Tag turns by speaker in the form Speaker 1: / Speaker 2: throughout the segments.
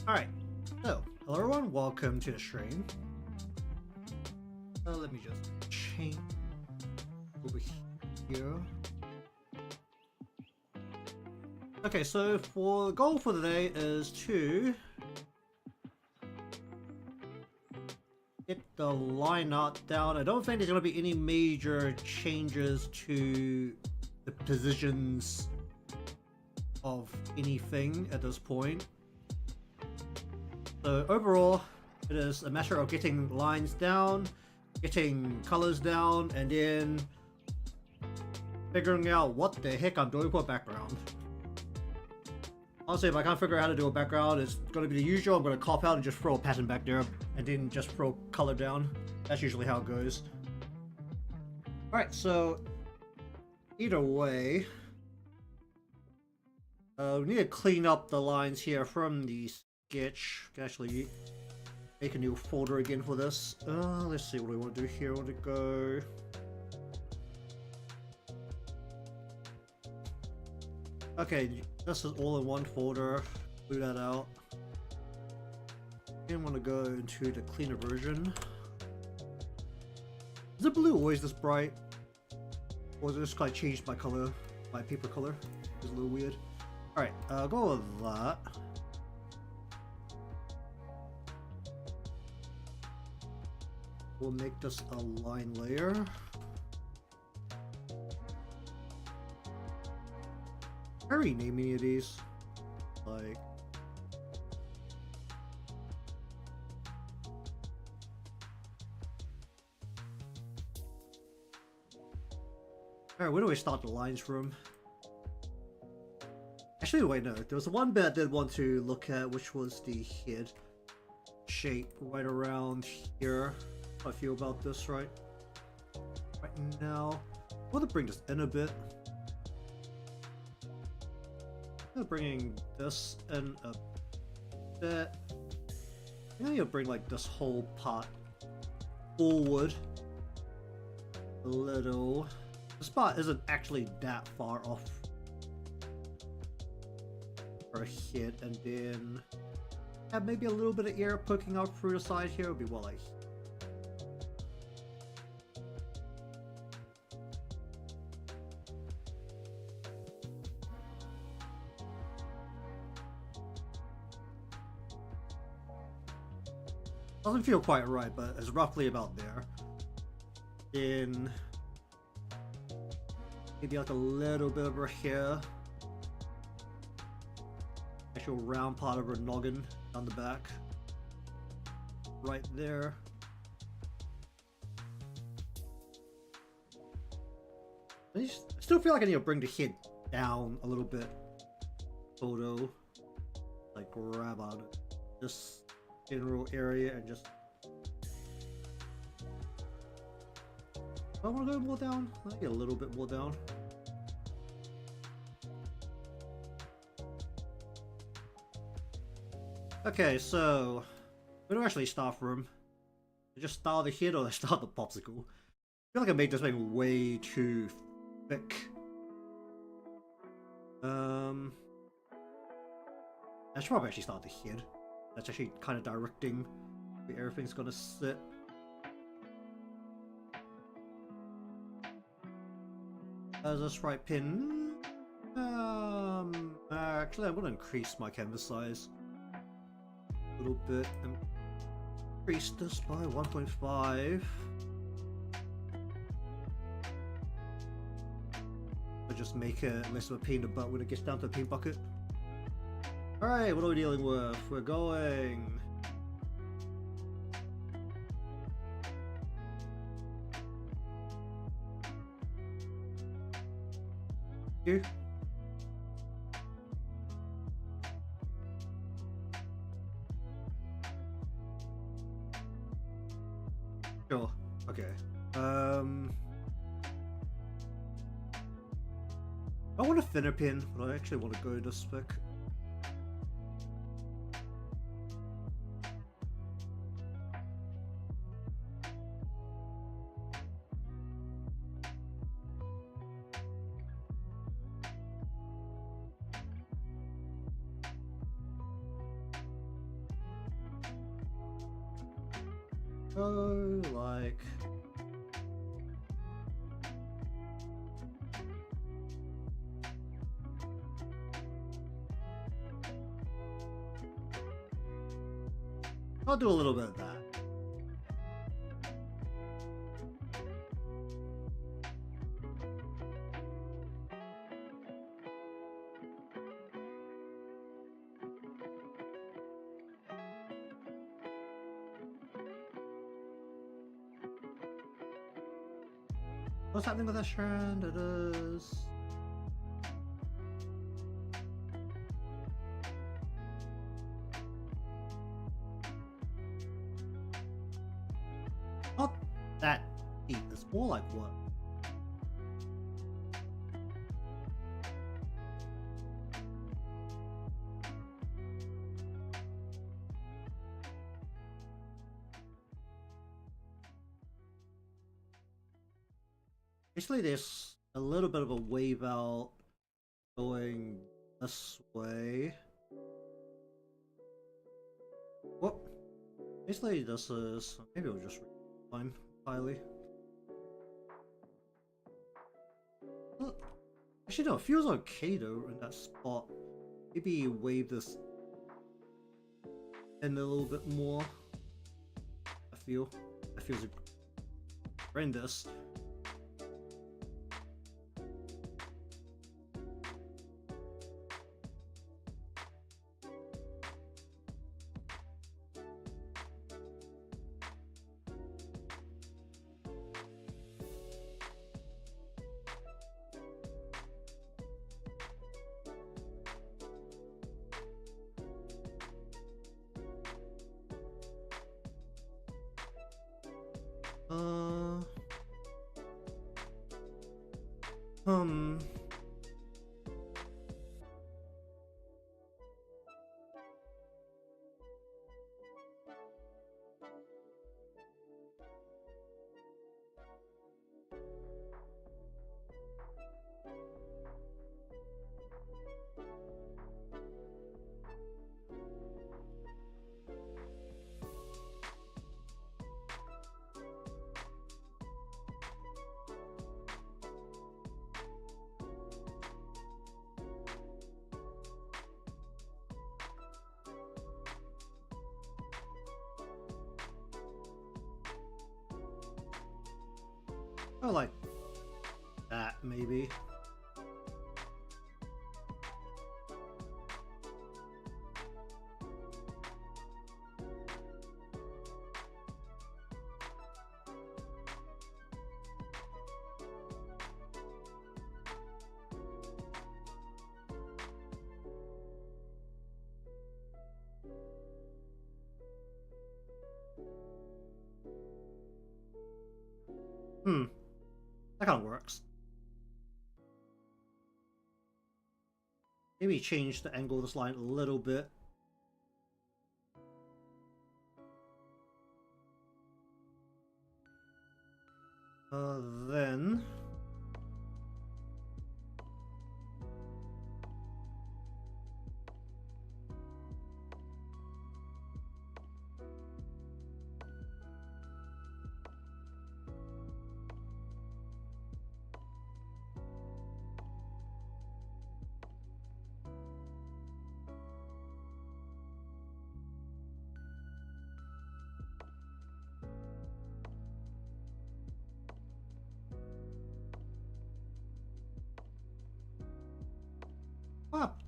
Speaker 1: Alright, so, hello everyone, welcome to the stream. Let me just change over here. Okay, so the goal for today is to get the line art down. I don't think there's going to be any major changes to the positions of anything at this point. So overall, it is a matter of getting lines down, getting colors down, and then figuring out what the heck I'm doing for a background. Honestly, if I can't figure out how to do a background, it's going to be the usual. I'm going to cop out and just throw a pattern back there, and then just throw color down. That's usually how it goes. Alright, so either way, we need to clean up the lines here from the sketch. I can actually make a new folder again for this. Let's see what we want to do here. I want to go. Okay, this is all in one folder. Blew that out. And want to go into the cleaner version. Is the blue always this bright? Or is it just like changed my color, my paper color? It's a little weird. Alright, I'll go with that. We'll make this a line layer. Can I rename any of these? Like... Alright, where do we start the lines from? Actually, wait, no. There was one bit I did want to look at, which was the head shape right around here. How I feel about this right now. I want to bring this in a bit. I'm bringing this in a bit. I need to bring like this whole part forward a little. The spot isn't actually that far off her head, and then have maybe a little bit of air poking out through the side here would be well like. Doesn't feel quite right, but it's roughly about there. Then maybe like a little bit over here. Actual round part of her noggin on the back. Right there. I still feel like I need to bring the head down a little bit. Photo. Like grab out of this general area and just... I want to go more down. I get a little bit more down. Okay, so where do I actually start from? I just start the head or I start the popsicle? I feel like I made this thing way too thick. I should probably actually start the head. That's actually kind of directing where everything's gonna sit. As this right pin. Actually, I'm gonna increase my canvas size a little bit and increase this by 1.5. I'll just make it less of a pain in the butt when it gets down to the paint bucket. Alright, what are we dealing with? We're going... Here. Sure. Okay. I want a thinner pin, but I actually want to go this spec. So, like... I'll do a little bit of that. What's happening with that strand? It is... Not that deep, it's more like what? Basically, there's a little bit of a wave out going this way. What? Basically, this is... Maybe we'll just refine entirely. Actually, no, it feels okay though in that spot. Maybe wave this in a little bit more. That feels horrendous. Hmm. I like that, maybe. That kind of works. Maybe change the angle of this line a little bit. Then...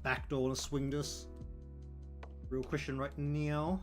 Speaker 1: backdoor wanna swing this. Real question right now.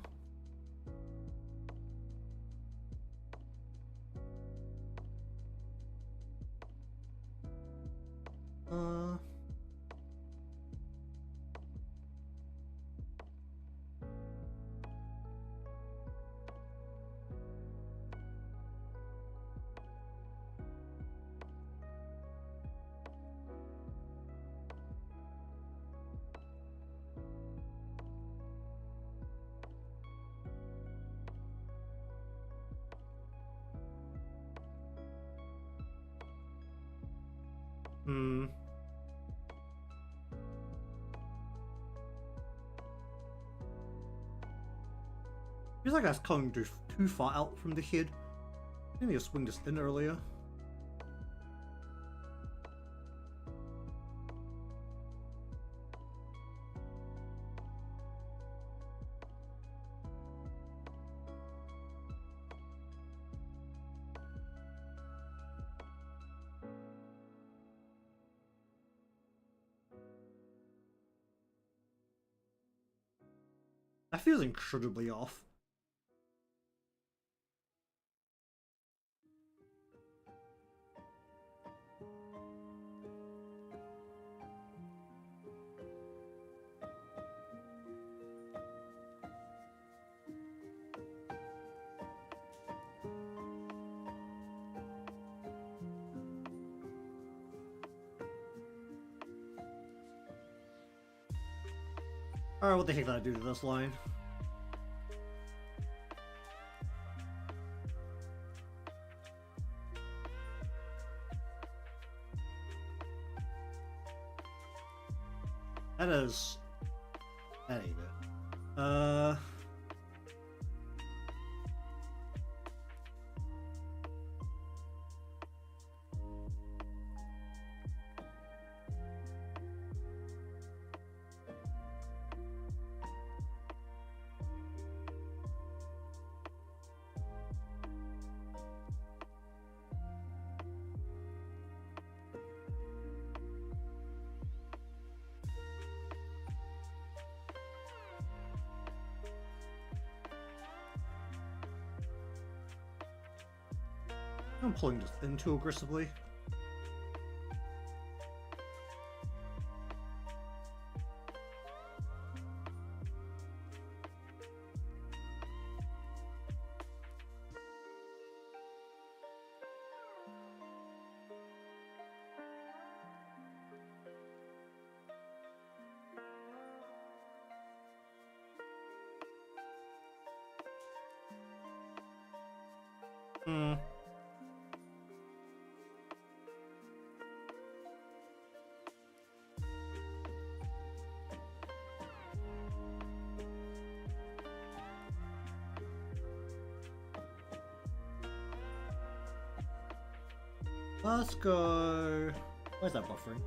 Speaker 1: Feels like I was coming too far out from the head. I need to swing this in earlier. That feels incredibly off. Alright, what the heck did I do to this line? That ain't it. I'm pulling this in too aggressively. Let's go. Where's that buffering?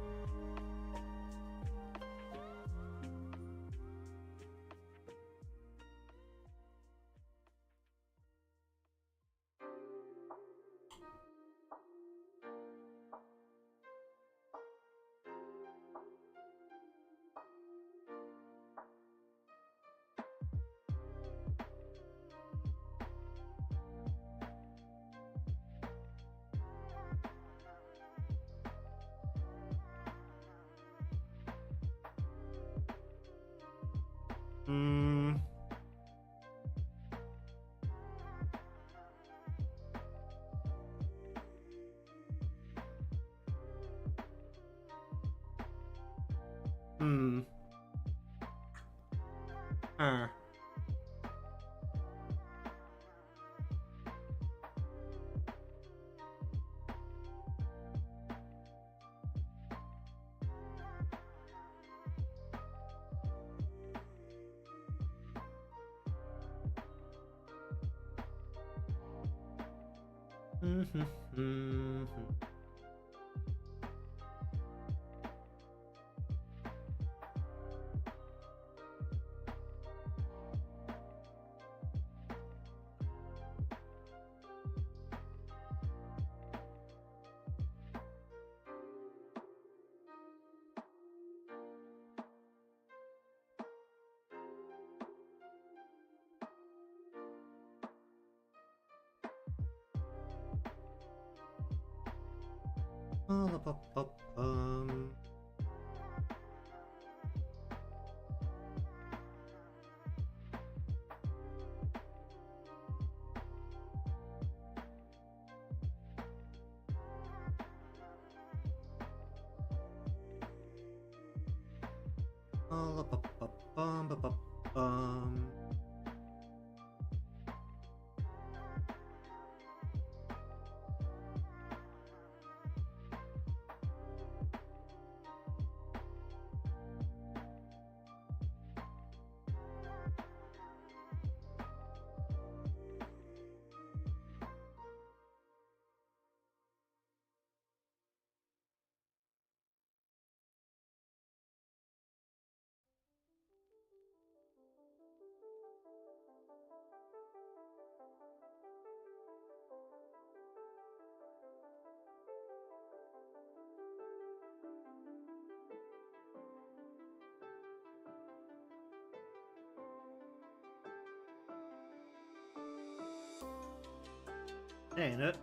Speaker 1: Ain't it?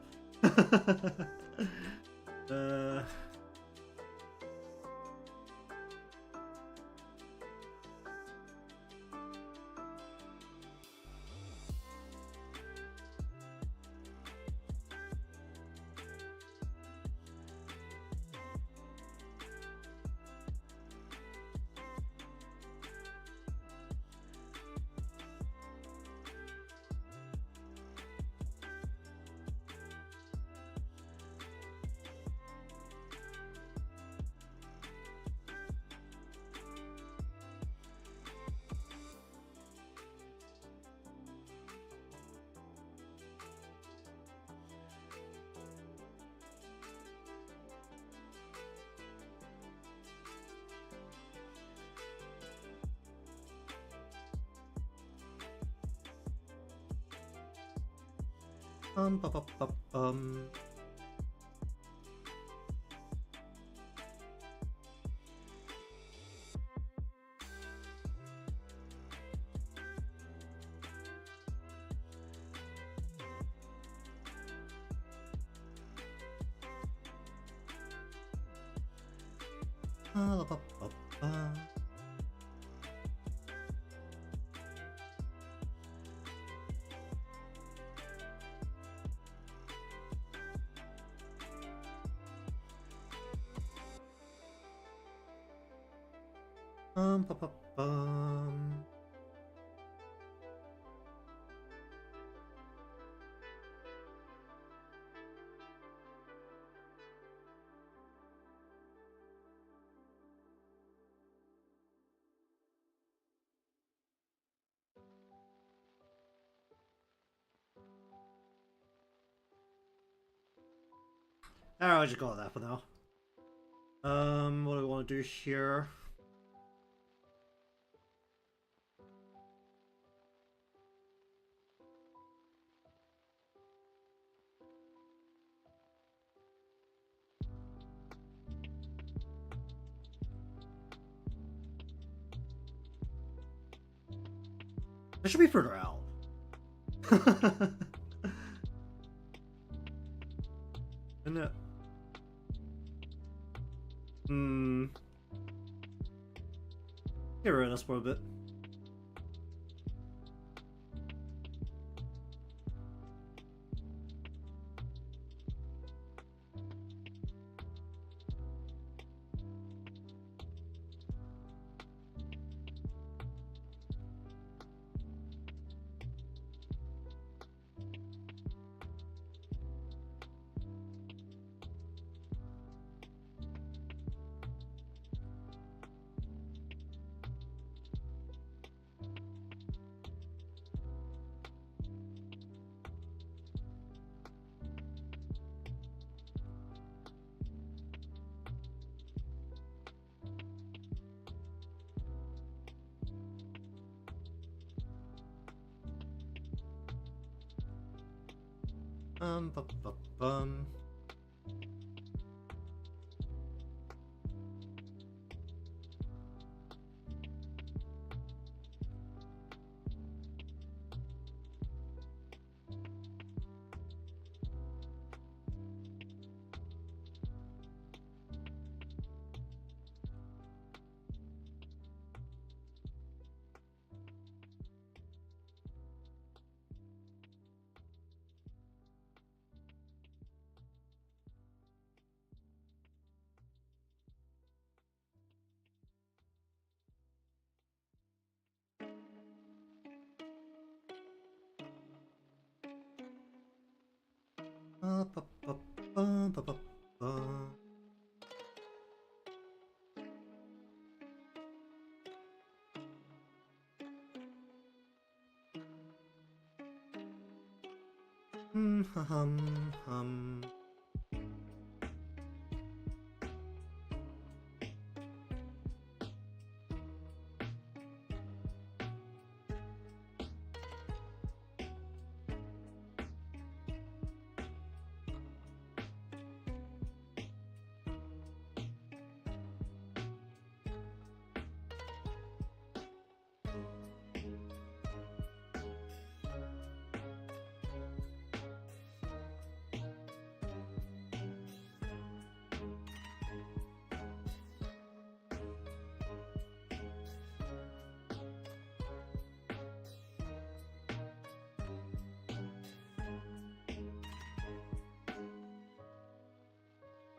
Speaker 1: uh... Ba, ba, ba, ba, ba, ba, ba. Ba, ba, bum. Alright, I'll just go with that for now. What do we want to do here? It should be further out. Isn't it? Get rid of this for a bit. Ba, ba, bum. Ba, ba, ba, ba, ba, ba, ba. Hum.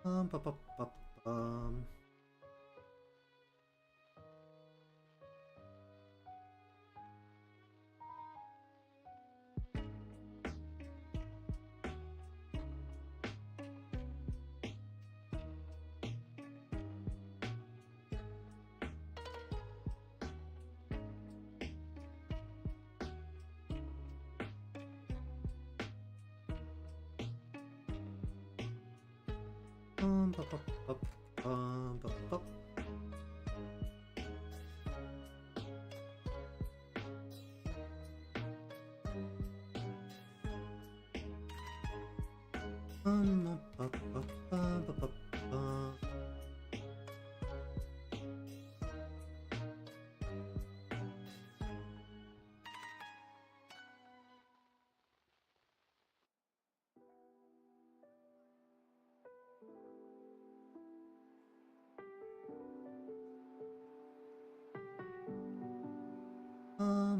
Speaker 1: Bup, bup, bup, bup, bup, bup, bup, bup. Bup, bup, bup, bup, bup.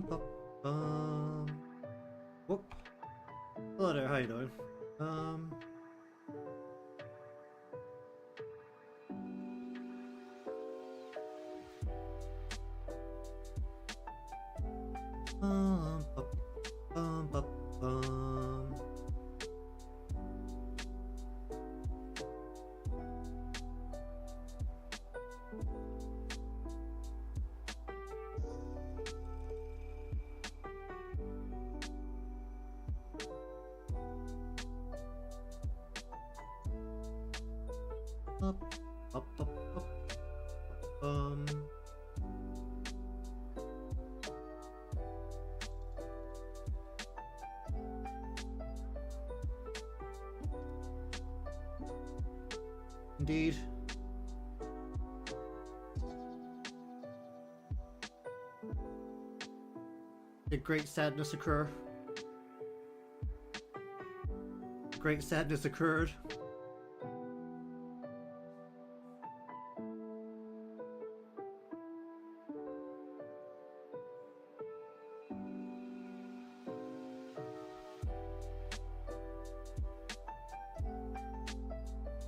Speaker 1: Bup, whoop. Hello there, how you doing? Bup, bup, bup, bup, bup, bup. Indeed. Did great sadness occur? Great sadness occurred.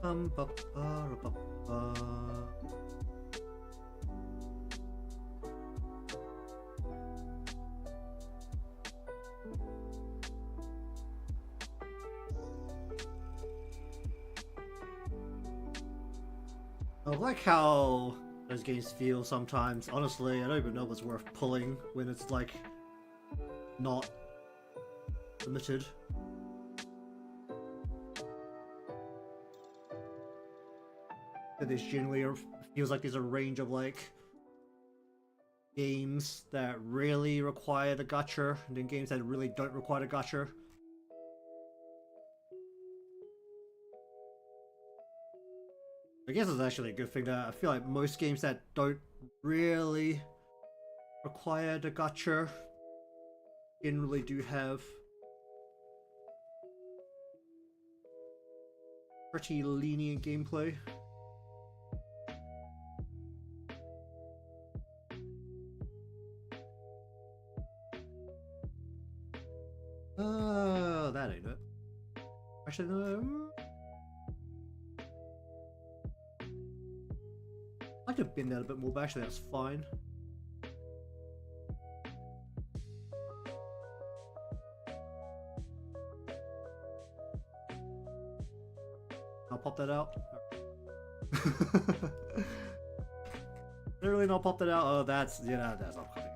Speaker 1: Ba, ba, ba, ba. I like how those games feel sometimes. Honestly, I don't even know what's worth pulling when it's like not limited. This generally feels like there's a range of like games that really require the gacha, and then games that really don't require the gacha. I guess it's actually a good thing that I feel like most games that don't really require the gacha generally do have pretty lenient gameplay. That ain't it. Actually, no. I could have been that a bit more, but actually that's fine. I'll pop that out. Did I really not pop that out? Oh, that's, yeah, that's not coming.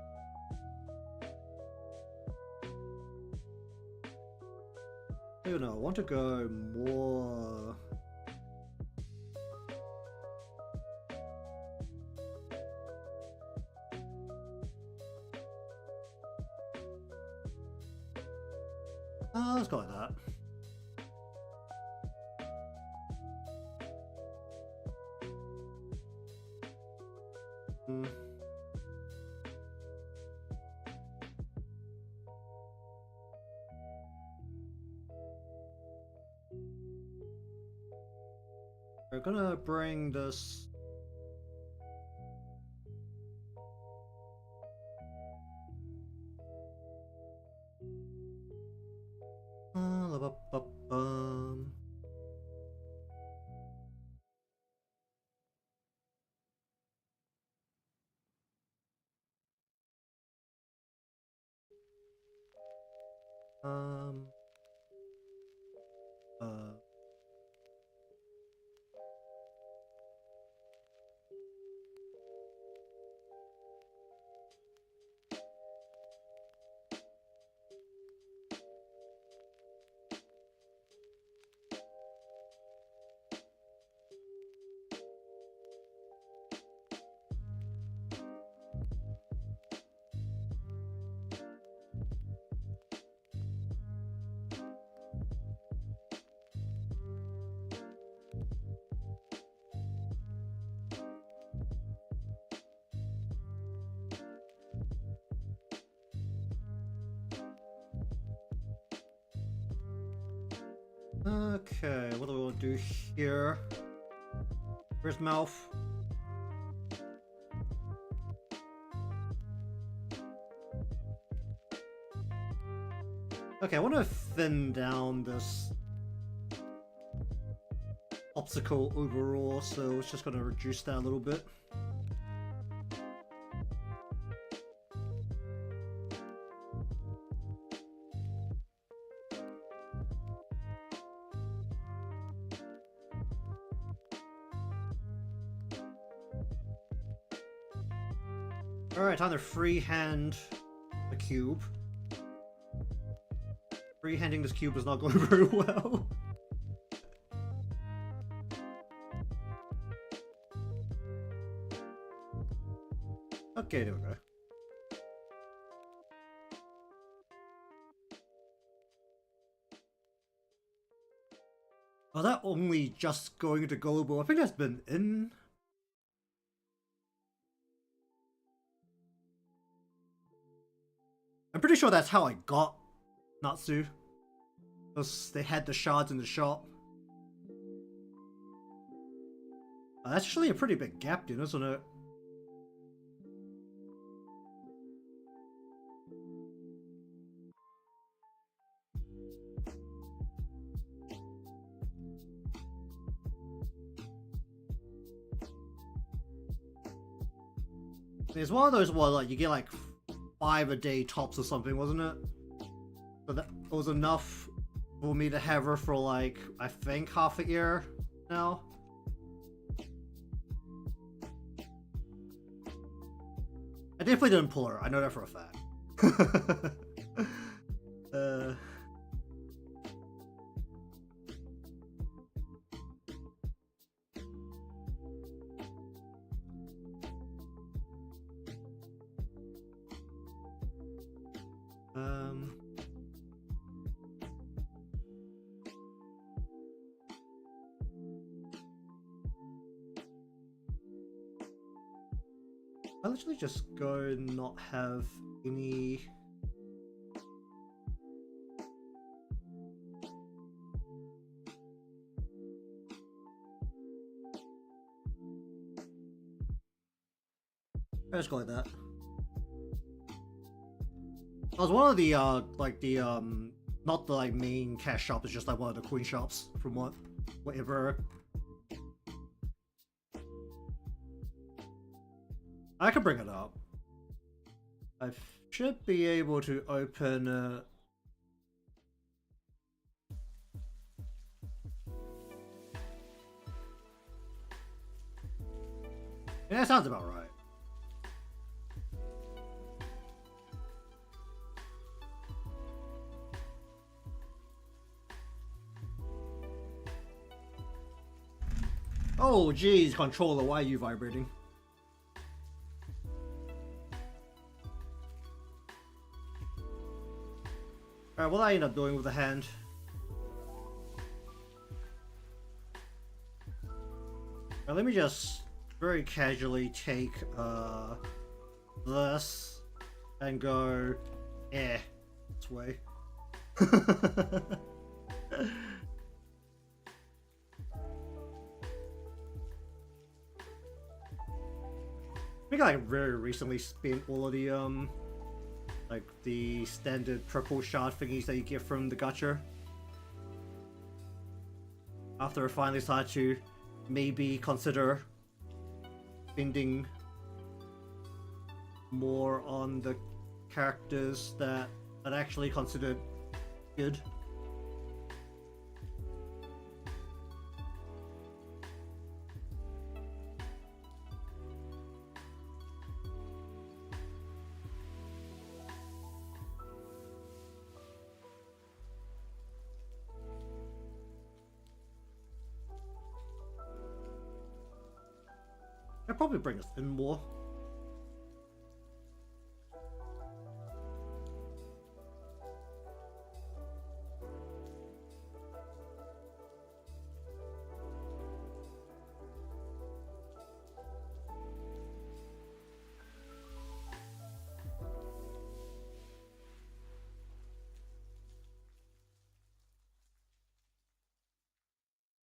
Speaker 1: I don't know, I want to go more... let's go like that. We're gonna bring this... Um. Okay, what do we want to do here? Where's mouth? Okay, I want to thin down this obstacle overall, so it's just going to reduce that a little bit. Alright, time to freehand the cube. Freehanding this cube is not going very well. Okay, there we go. Oh, that only just going to global. I think that's been in. I'm pretty sure that's how I got Natsu. Because they had the shards in the shop. That's actually a pretty big gap, dude, isn't it? It's one of those where like you get like 5 a day tops or something, wasn't it? So that was enough for me to have her for like, I think half a year now. I definitely didn't pull her, I know that for a fact. I'll literally just go and not have any... I'll just go like that. I was one of the, like the, not the, like, main cash shop, it's just like one of the coin shops from whatever. I can bring it up. I should be able to open yeah, that sounds about right. Oh geez, controller, why are you vibrating? Alright, what I end up doing with the hand? Now, let me just very casually take this and go this way. I think I very recently spent all of the like the standard purple shard thingies that you get from the gacha. After I finally started to maybe consider spending more on the characters that I actually considered good. I'll probably bring us in more.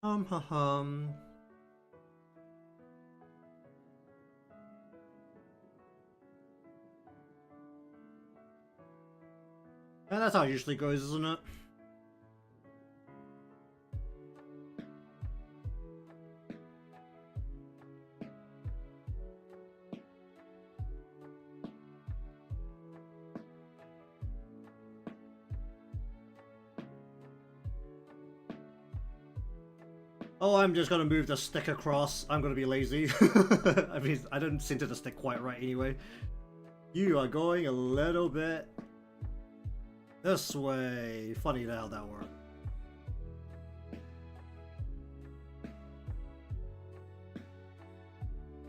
Speaker 1: Hum. And that's how it usually goes, isn't it? Oh, I'm just gonna move the stick across. I'm gonna be lazy. I mean, I don't center the stick quite right anyway. You are going a little bit this way. Funny how that worked.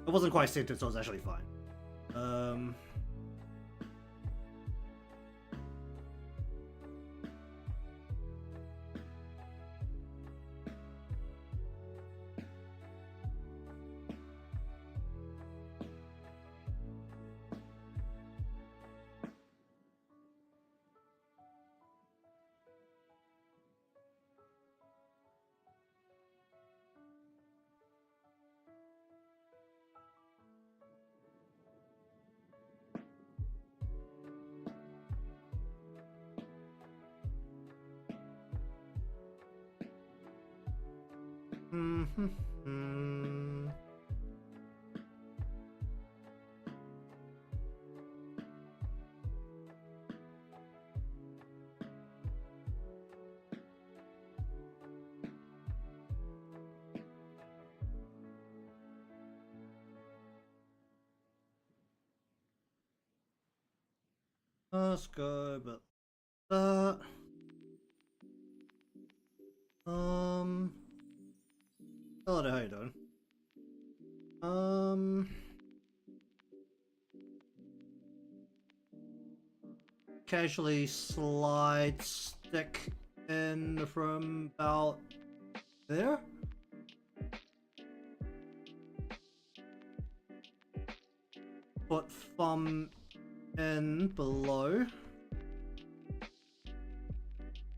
Speaker 1: It wasn't quite centered, so it's actually fine. Let's go, but that. Hello there, how you doing? Casually slide stick in from about there. Put thumb in below.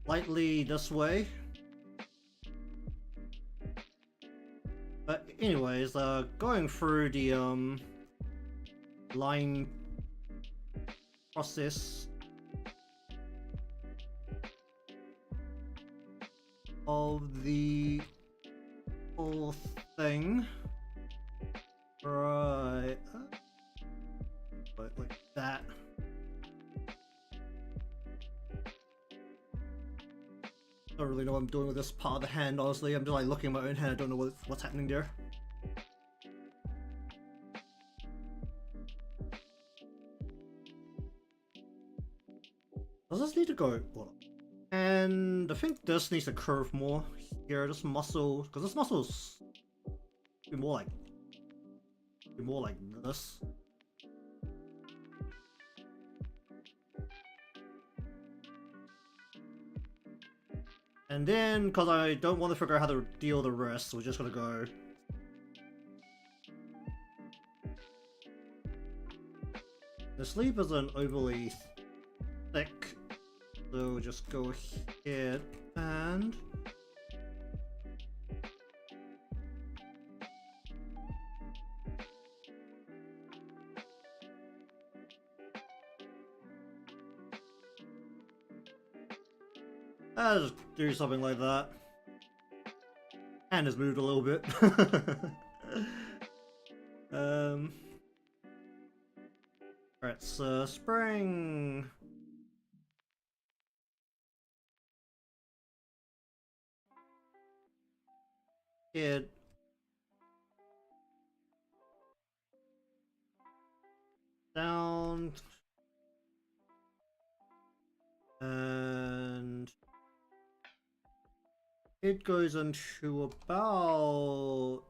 Speaker 1: Lightly this way. But anyways, going through the line process of the whole thing. Right. Like that. I don't really know what I'm doing with this part of the hand, honestly. I'm just like looking at my own hand, I don't know what's happening there. Does this need to go? Hold on. And I think this needs to curve more here, this muscle, because this muscle's be more like this. And then, because I don't want to figure out how to deal the rest, we're just gonna go. The sleeve isn't overly thick, so we'll just go ahead and. I'll just do something like that. Hand has moved a little bit. Alright, so spring. head down, and it goes into about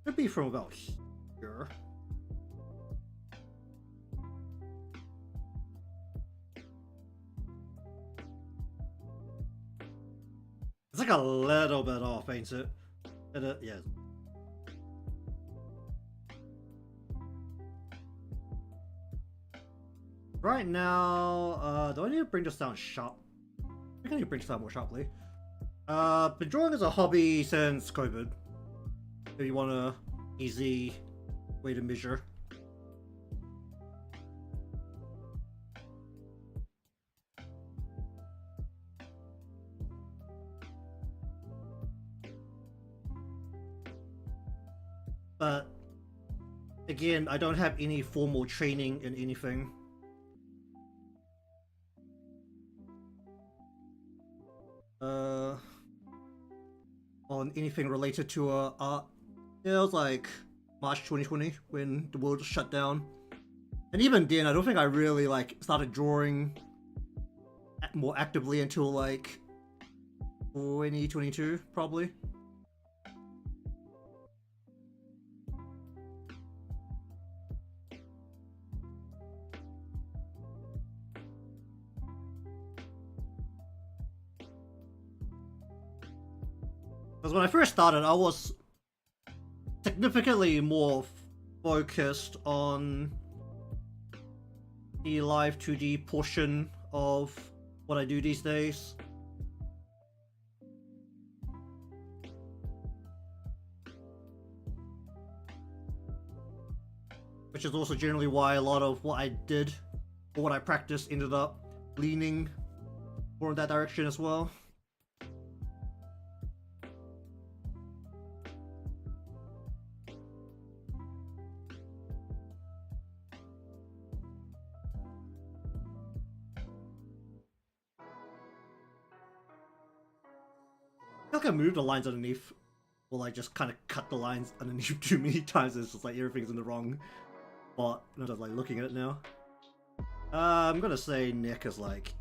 Speaker 1: could be from about here. It's like a little bit off, ain't it? Yeah. Right now, do I need to bring this down sharp? I think I need to bring this down more sharply. Been drawing as a hobby since COVID. If you want a easy way to measure. But again, I don't have any formal training in anything. On anything related to art. Yeah, it was like March 2020 when the world shut down. And even then, I don't think I really like started drawing more actively until like 2022, probably. Because when I first started, I was significantly more focused on the live 2D portion of what I do these days. Which is also generally why a lot of what I did, or what I practiced, ended up leaning more in that direction as well. I feel like I moved the lines underneath, or like just kind of cut the lines underneath too many times. It's just like everything's in the wrong spot. I'm just like looking at it now. I'm gonna say Nick is like.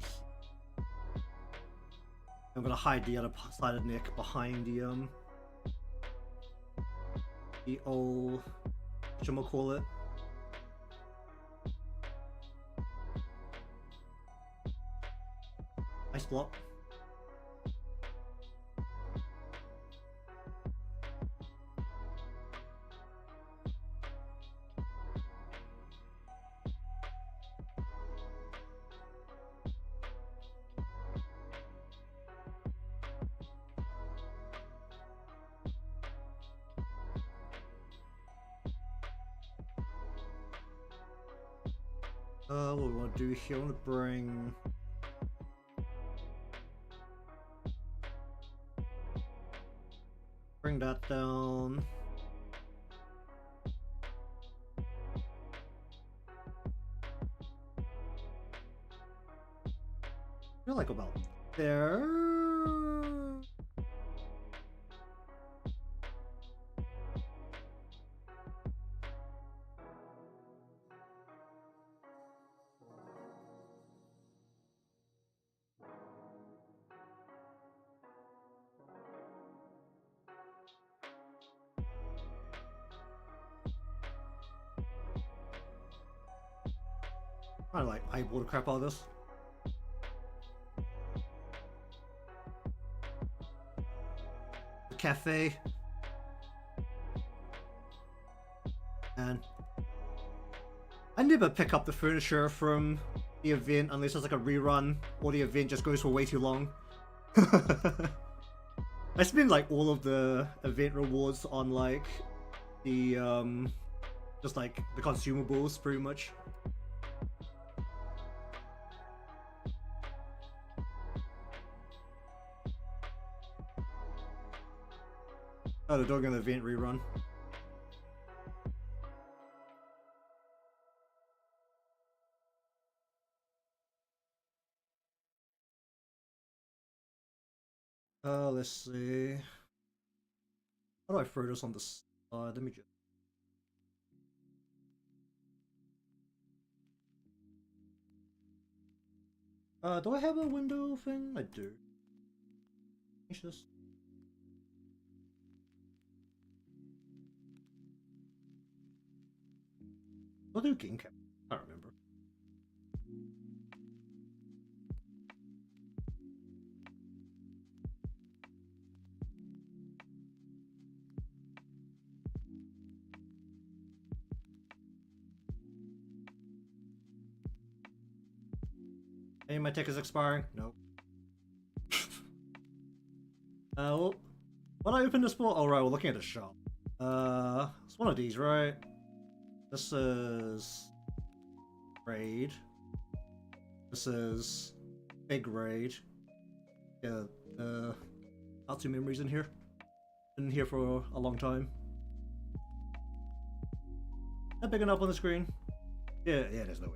Speaker 1: I'm gonna hide the other side of Nick behind the old, whatchamacallit. Ice block. What we want to do here, I want to bring that down. I feel like about there. I like eyeball the crap out of this. The cafe. And I never pick up the furniture from the event unless it's like a rerun or the event just goes for way too long. I spend like all of the event rewards on like the just like the consumables pretty much. Oh, they're doing an event rerun. Let's see. How do I throw this on the side? Let me just. Do I have a window thing? I do. Change this. I'll do game cap. I don't remember. Hey, my tick is expiring. Nope. Well, when I open this for? Oh, right, we're looking at a shop. It's one of these, right? This is raid. This is big raid. Yeah, Natsu memories in here. Been here for a long time. Not big enough on the screen. Yeah, there's no way.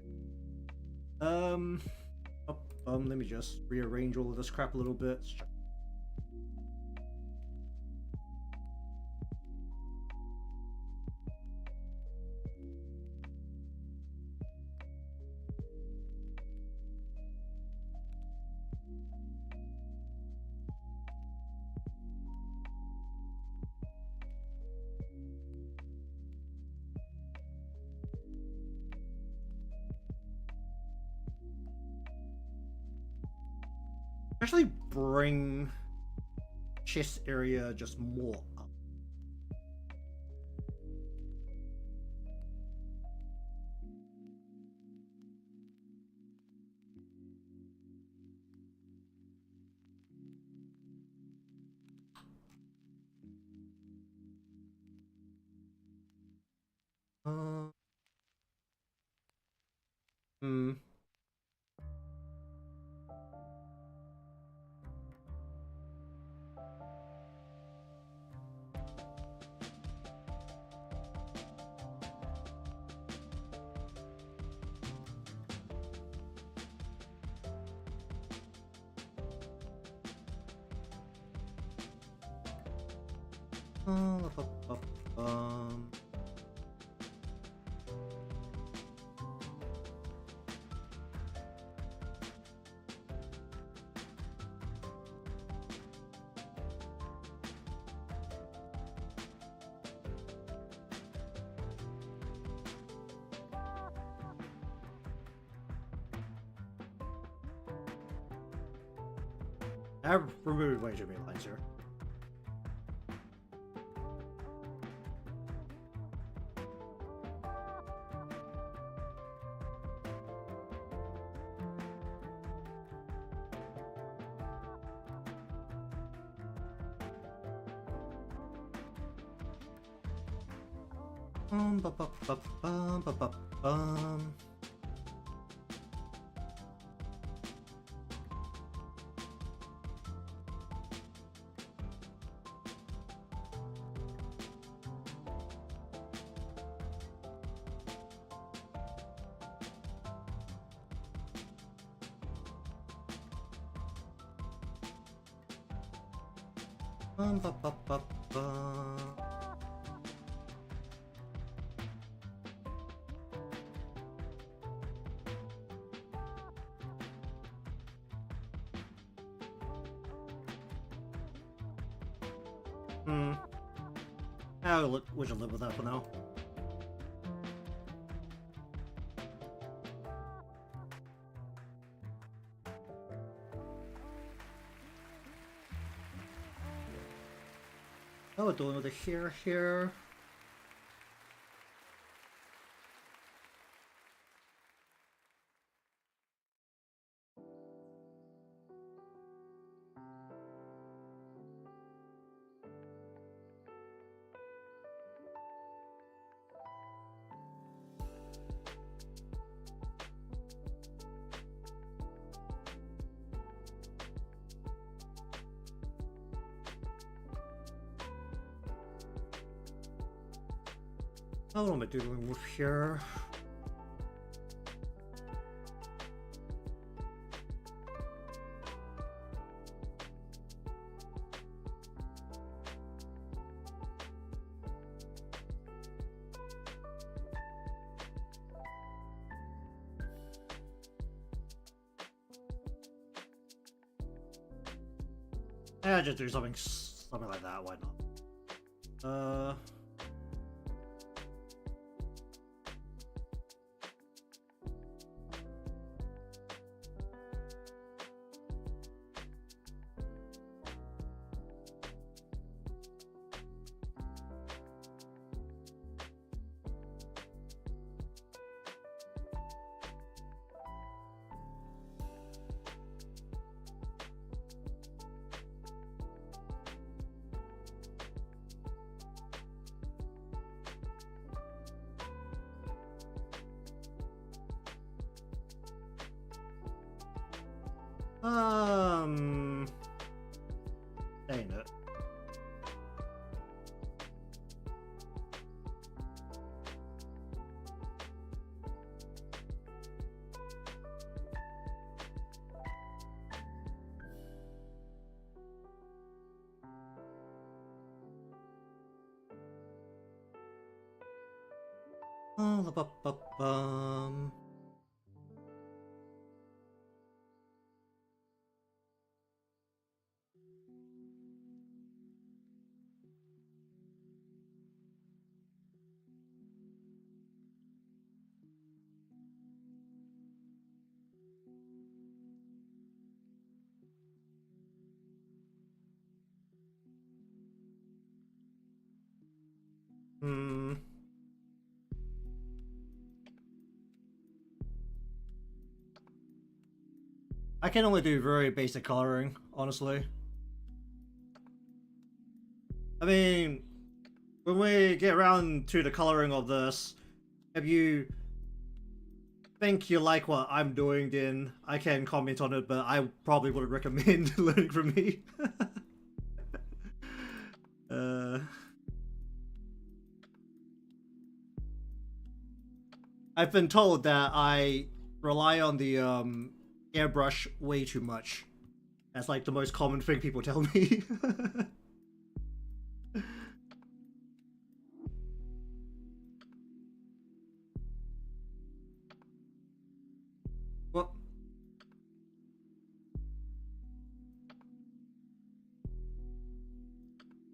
Speaker 1: Let me just rearrange all of this crap a little bit. Actually bring chest area just more up. Hmm. Um. I've removed way too many lines here. Ba ba ba ba ba ba bum. Ba ba ba ba. We should live with that for now. Oh, we're doing with the hair here. Oh, what am I doing with here? Yeah, just do something like that. Why not? Dang it. Bum. Hmm. I can only do very basic coloring, honestly. I mean, when we get around to the coloring of this, if you think you like what I'm doing, then I can comment on it, but I probably wouldn't recommend learning from me. uh, I've been told that I rely on the airbrush way too much. That's like the most common thing people tell me. Well,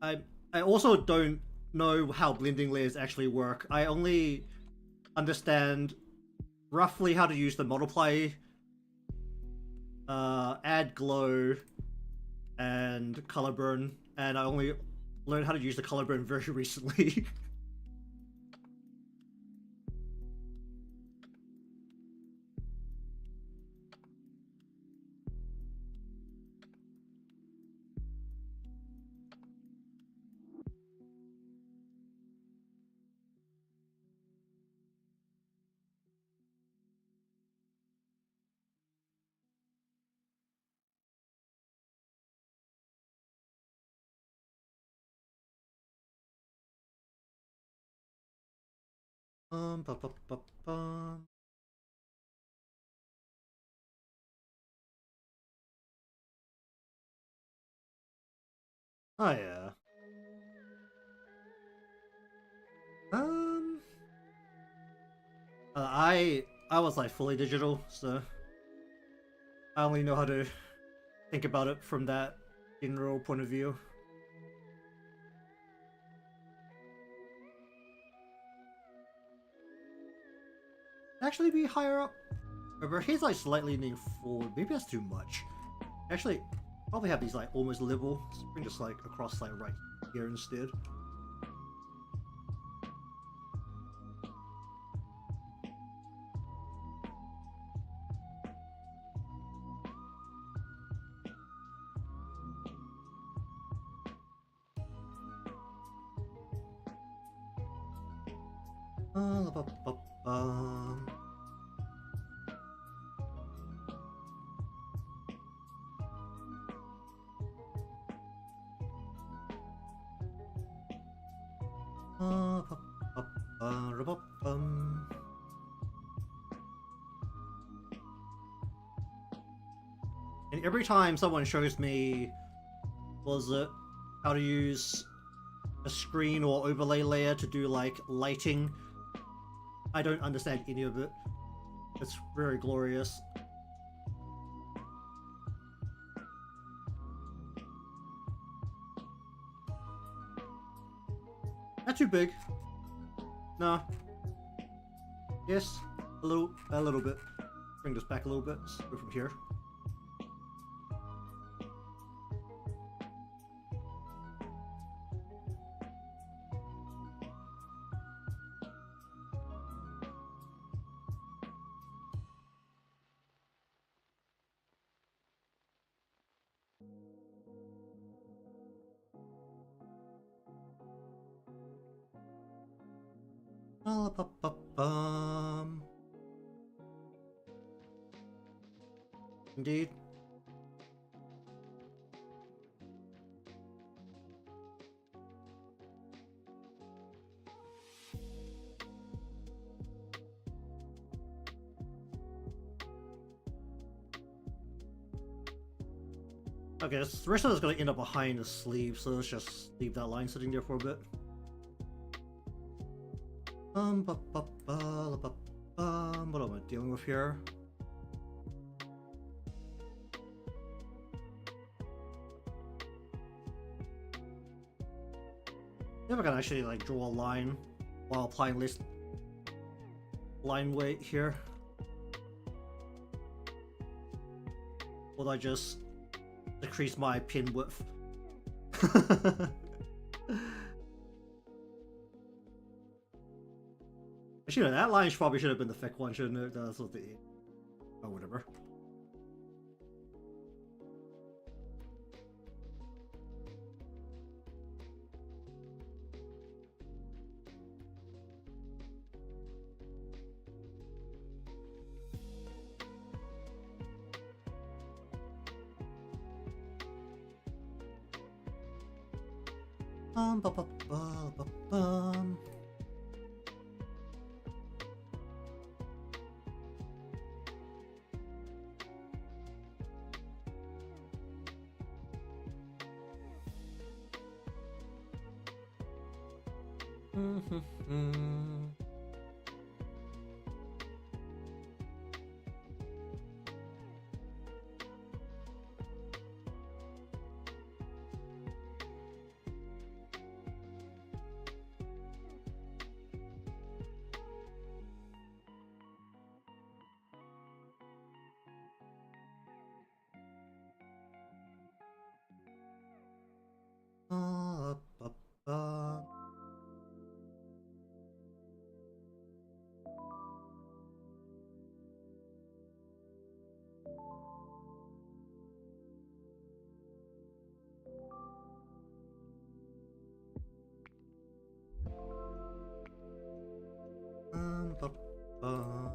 Speaker 1: I I also don't know how blending layers actually work. I only understand roughly how to use the multiply, add glow, and color burn, and I only learned how to use the color burn very recently. Ba, ba, ba, ba. Oh yeah. Um, I was like fully digital, so I only know how to think about it from that general point of view. Actually, be higher up. Remember, he's like slightly leaning forward. Maybe that's too much. Actually, probably have these like almost level. So bring this like across like right here instead. Ba, ba, ba. Ba, ba, ba, ra, ba, bum. And every time someone shows me, was it how to use a screen or overlay layer to do like lighting, I don't understand any of it. It's very glorious. Not too big. No. Yes, a little bit. Bring this back a little bit. Let's go from here. Indeed. Okay, the rest of it's gonna end up behind the sleeve, so let's just leave that line sitting there for a bit. What am I dealing with here? If I can actually like draw a line while applying this line weight here. Will I just decrease my pin width? Actually, that line probably should have been the thick one, shouldn't it? That's what the... Oh, whatever. Ba, ba, ba, ba, bum. Ba, ba. Ba, ba.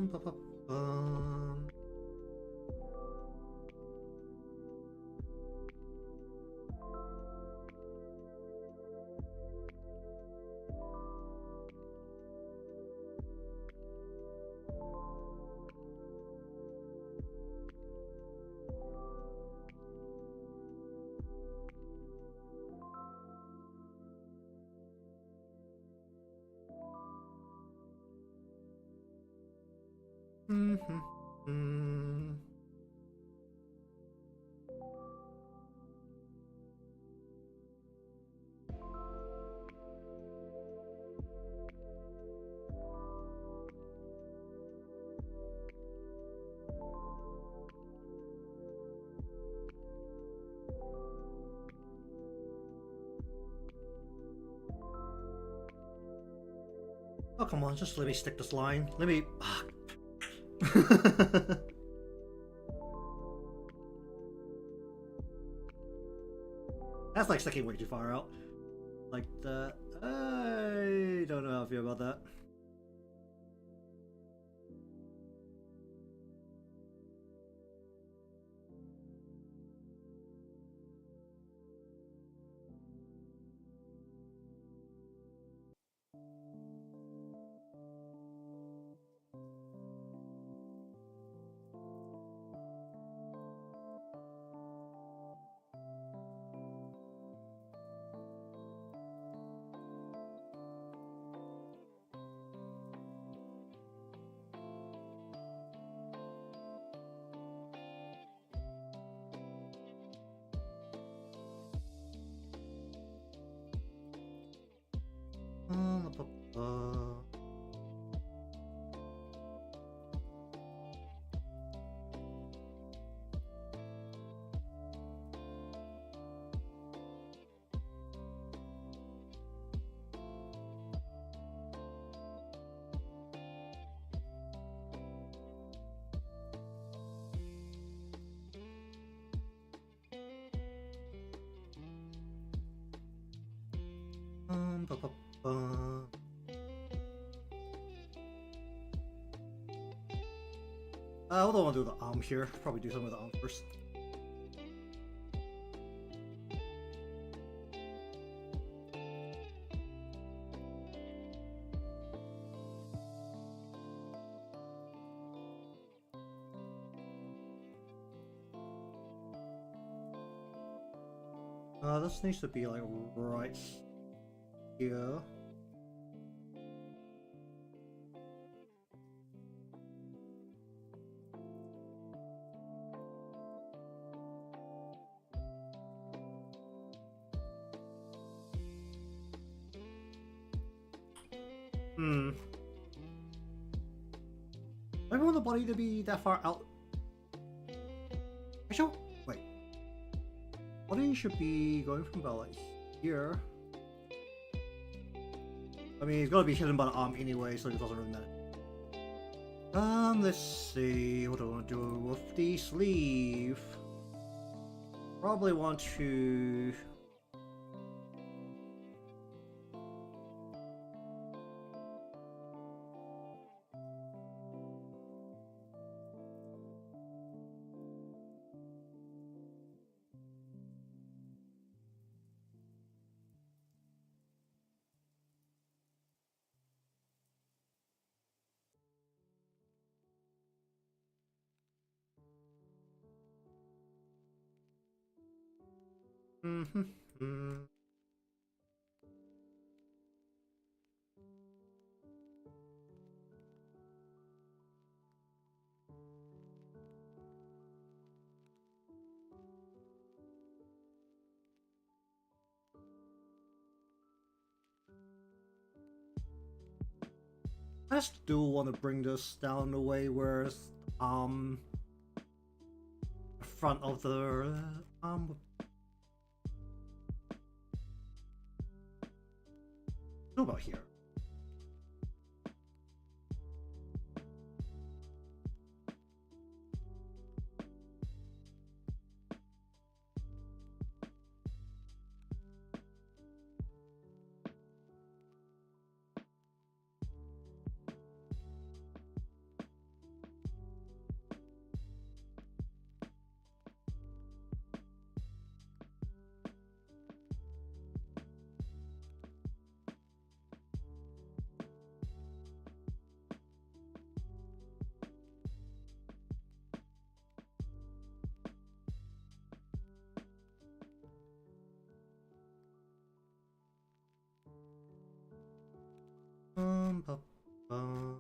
Speaker 1: Ba, ba, bum. Oh, come on, just let me stick this line. Let me... That's like sticking way too far out. Like that. I don't know how I feel about that. Ba, ba, ba. What do I want to do with the arm here? Probably do something with the arm first. This needs to be like right here. I want the body to be that far out. Actually, wait. Body should be going from about like here. I mean, it's gonna be hidden by the arm anyway, so it doesn't really matter. Let's see. What do I want to do with the sleeve? Probably want to. I still want to bring this down the way where the front of the what about here? Ba, ba.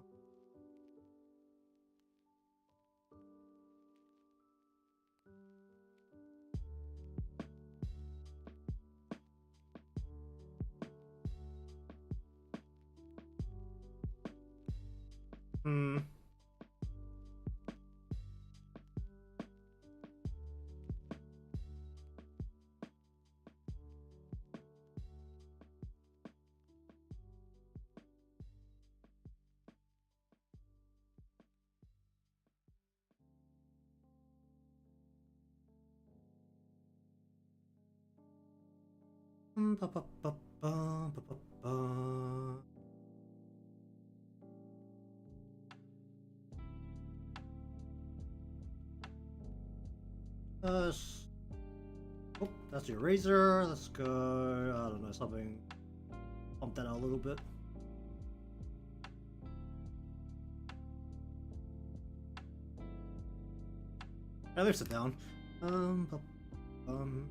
Speaker 1: Ba, ba, ba, ba, ba, ba, ba. Oh, that's your razor. Let's go. I don't know, something. Pump that out a little bit. At least sit down. Bu- Mm.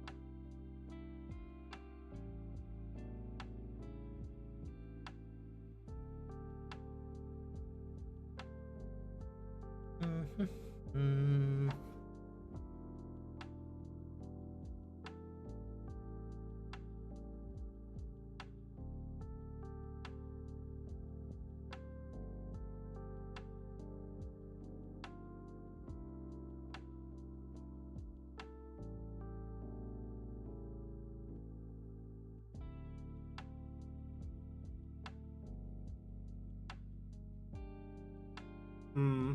Speaker 1: Hmm.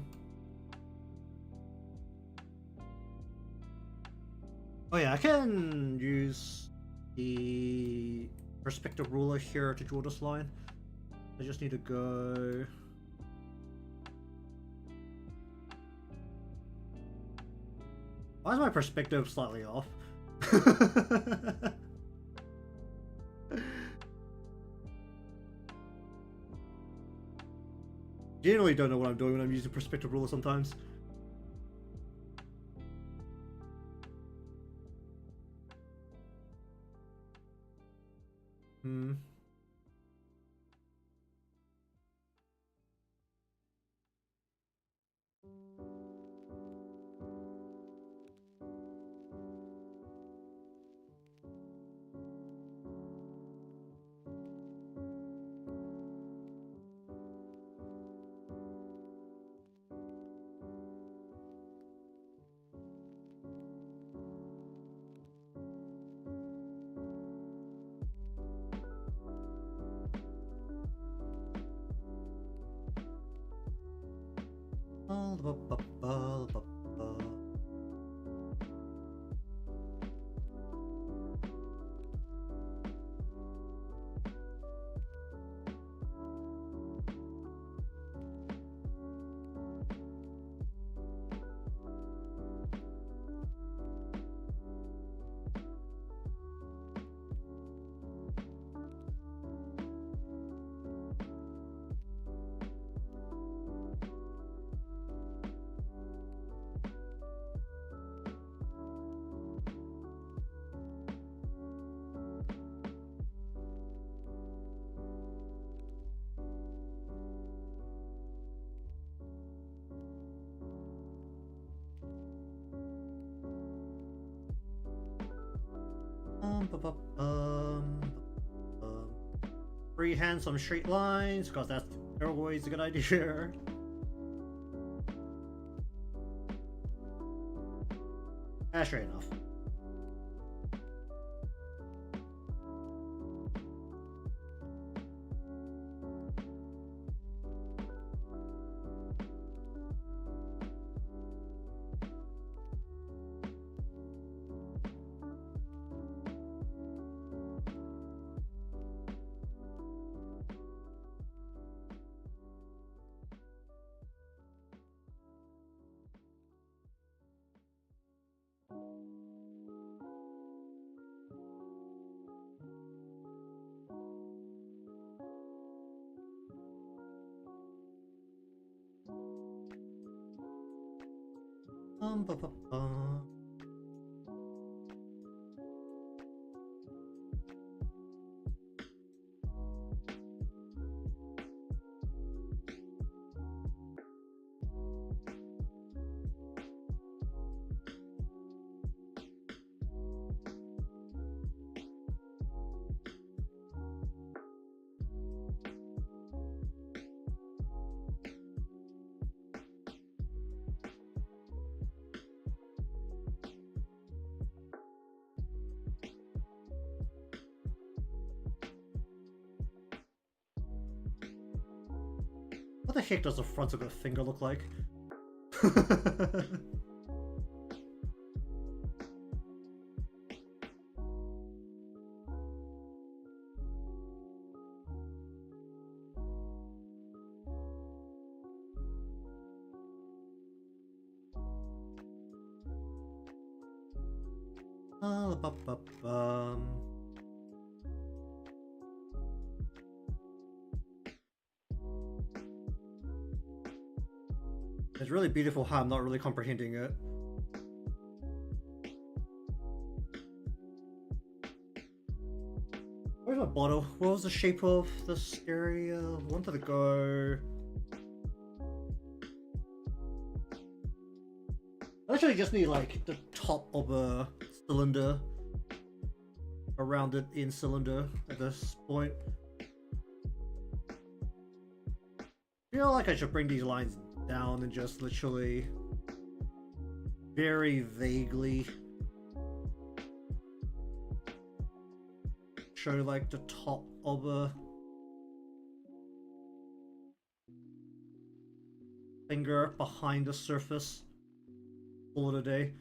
Speaker 1: Oh yeah, I can use the perspective ruler here to draw this line. I just need to go. Why is my perspective slightly off? Generally don't know what I'm doing when I'm using perspective ruler sometimes. Hmm. Freehand some straight lines, because that's always a good idea. Straight enough. Ba, ba, ba. What the heck does the front of a finger look like? Ba-ba-ba-bum. It's really beautiful how I'm not really comprehending it. Where's my bottle? What was the shape of this area? I wanted to go... I actually just need like the top of a cylinder. A rounded in cylinder at this point. I feel like I should bring these lines down and just literally very vaguely show like the top of a finger behind the surface. Call it a day.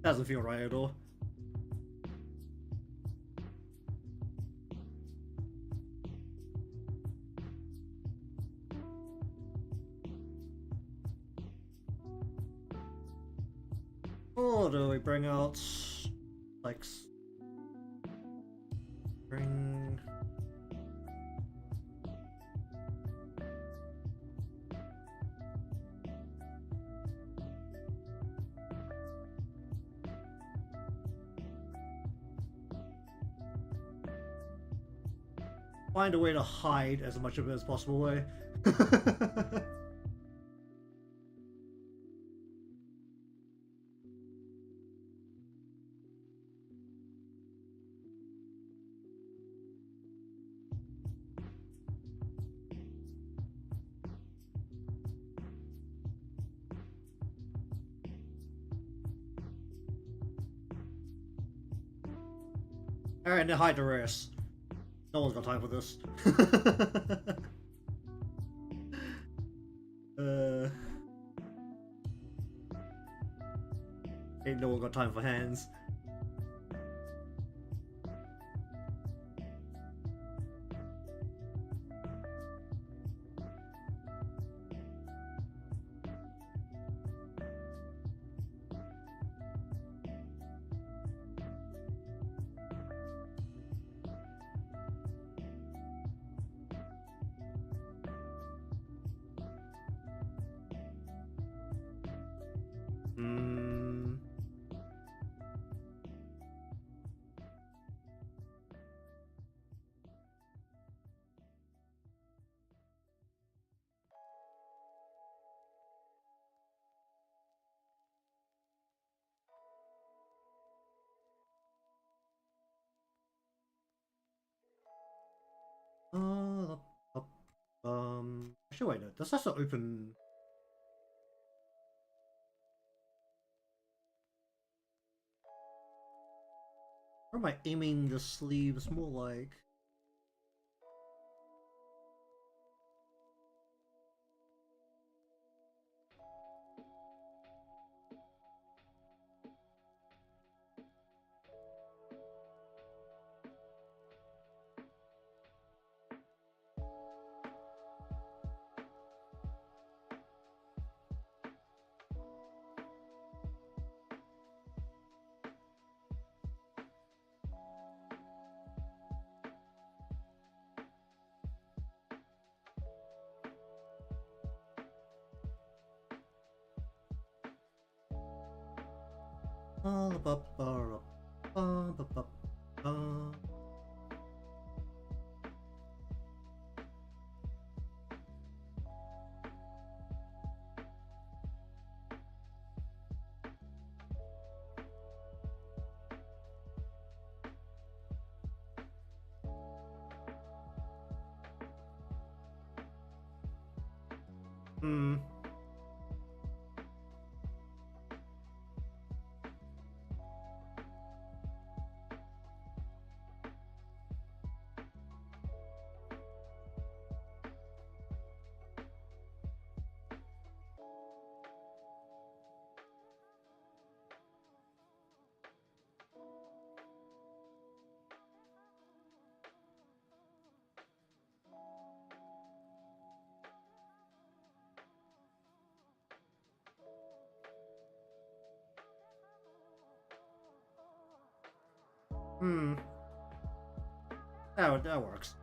Speaker 1: Doesn't feel right at all. Oh, do we bring out like bring find a way to hide as much of it as possible way. Alright, now hide the rest. No one's got time for this. Ain't no one got time for hands. Actually, wait, no, this has to open. Where am I aiming the sleeves more like? Hmm. Hmm. That works.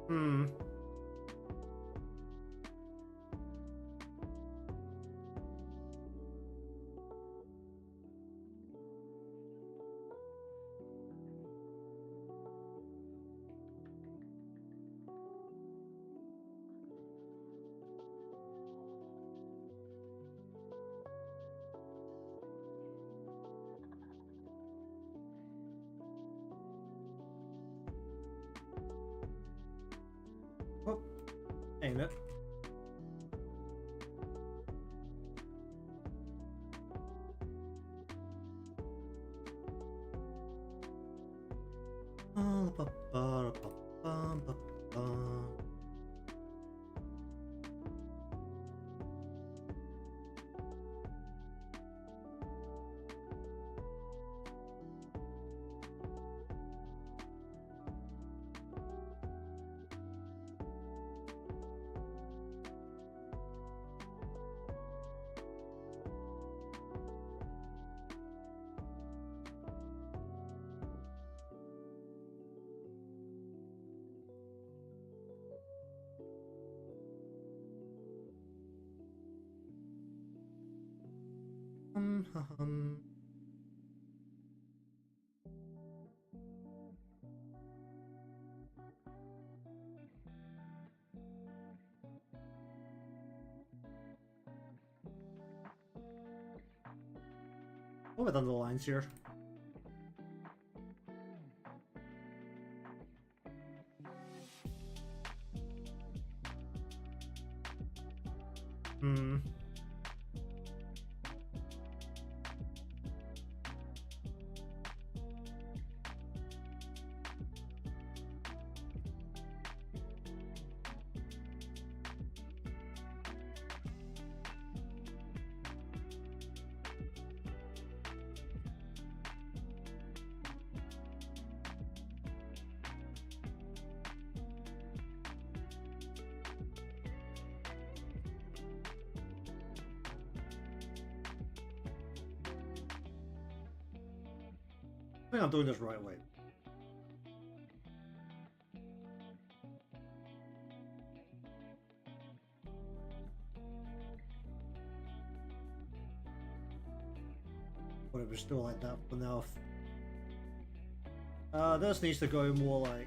Speaker 1: Hmm. Oh, ain't it? What are the lines here? Hmm. I think I'm doing this the right way. Whatever, still like that for now. This needs to go more like...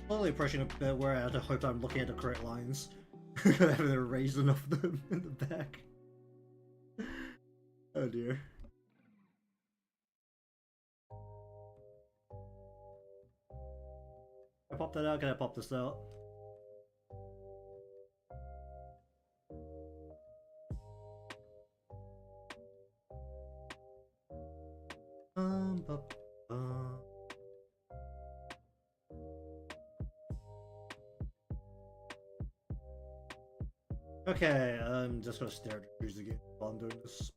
Speaker 1: Totally approaching a bit where I have to hope I'm looking at the correct lines. Having erased enough of them in the back. Oh dear. Can I pop that out? Can I pop this out? Ba, ba. Okay, I'm just gonna stare at the trees again while I'm doing this.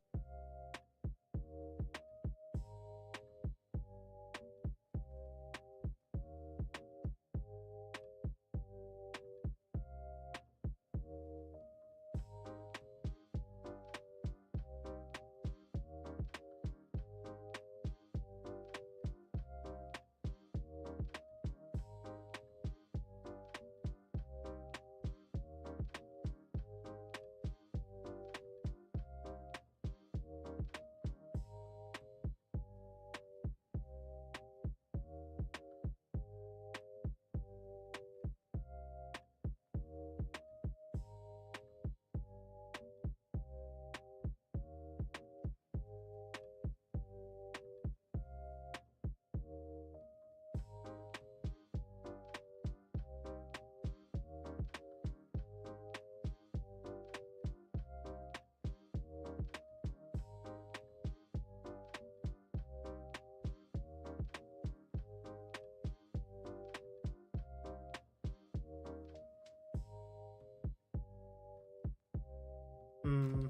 Speaker 1: Hmm.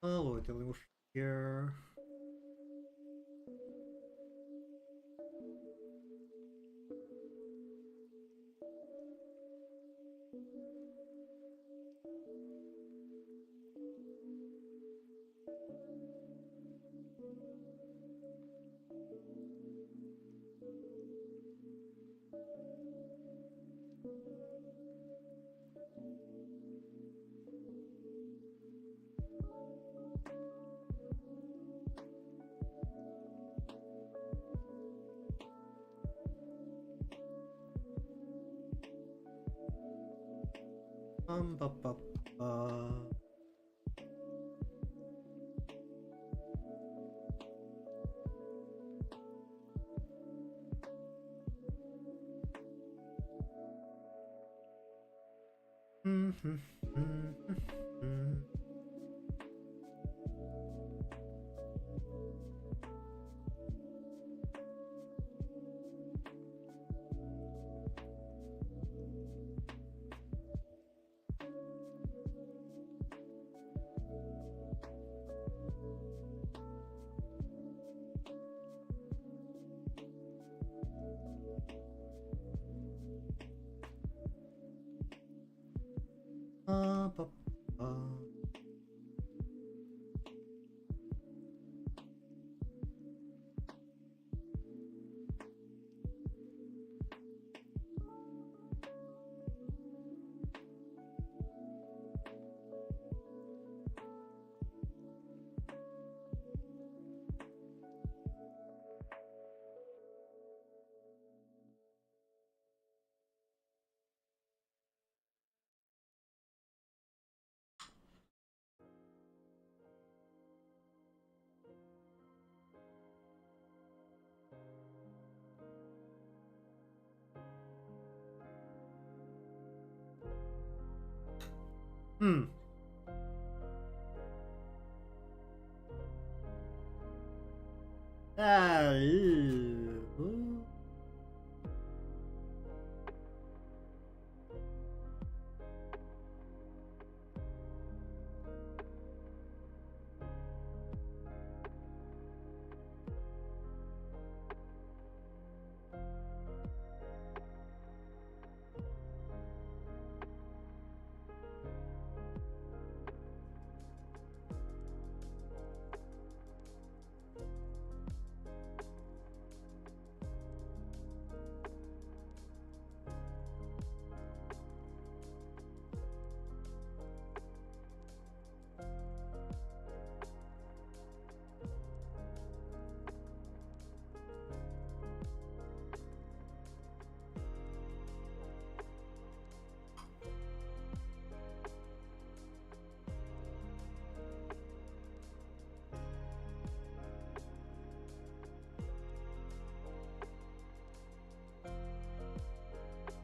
Speaker 1: Oh, what we're dealing with here. Ba, ba, ba. Ba, ba, ba. Hmm. Ah, ew.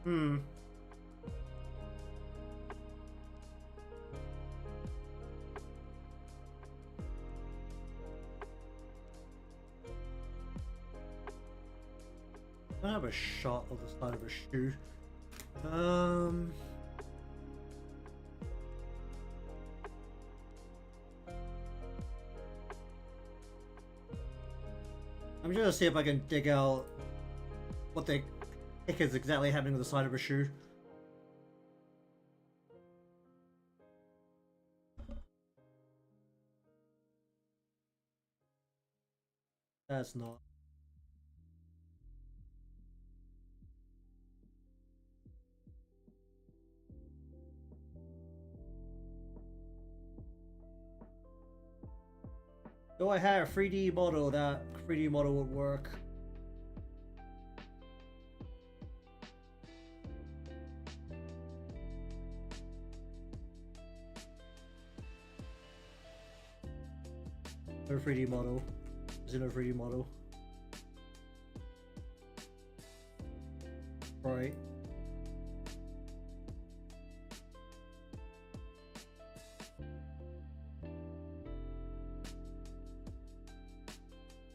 Speaker 1: Hmm. I have a shot of the side of a shoe. I'm just gonna see if I can dig out what the heck is exactly happening with the side of a shoe. That's not. Though I had a 3D model, that 3D model would work. No 3D model. Is it a 3D model? Right.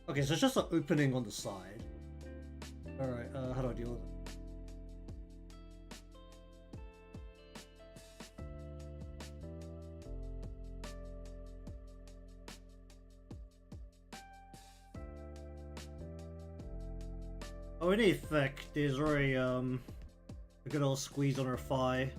Speaker 1: Okay, so it's just an opening on the side. Alright, how do I deal with it? Oh, in effect, there's already, a good old squeeze on her thigh.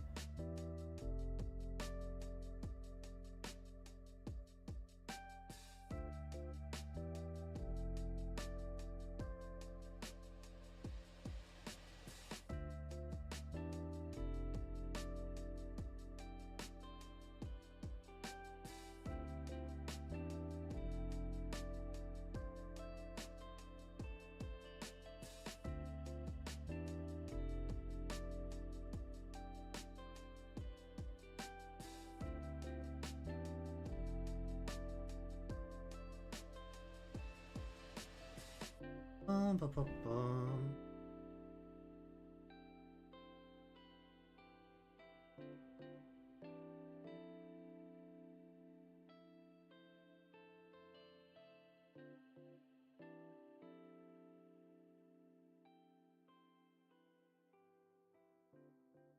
Speaker 1: Bum, bum, bum, bum.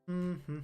Speaker 1: Mm-hmm.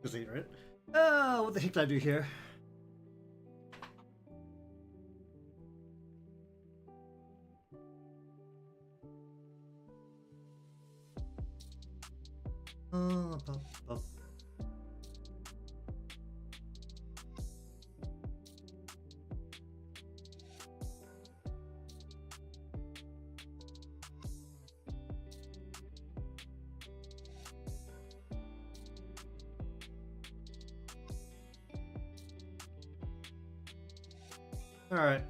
Speaker 1: Just eat it. What the heck did I do here? Oh, Alright.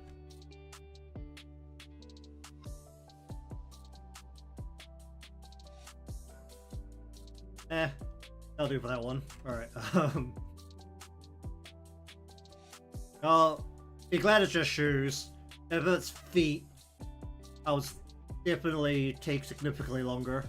Speaker 1: That'll do for that one. Alright. I'll be glad it's just shoes. If it's feet, I would definitely take significantly longer.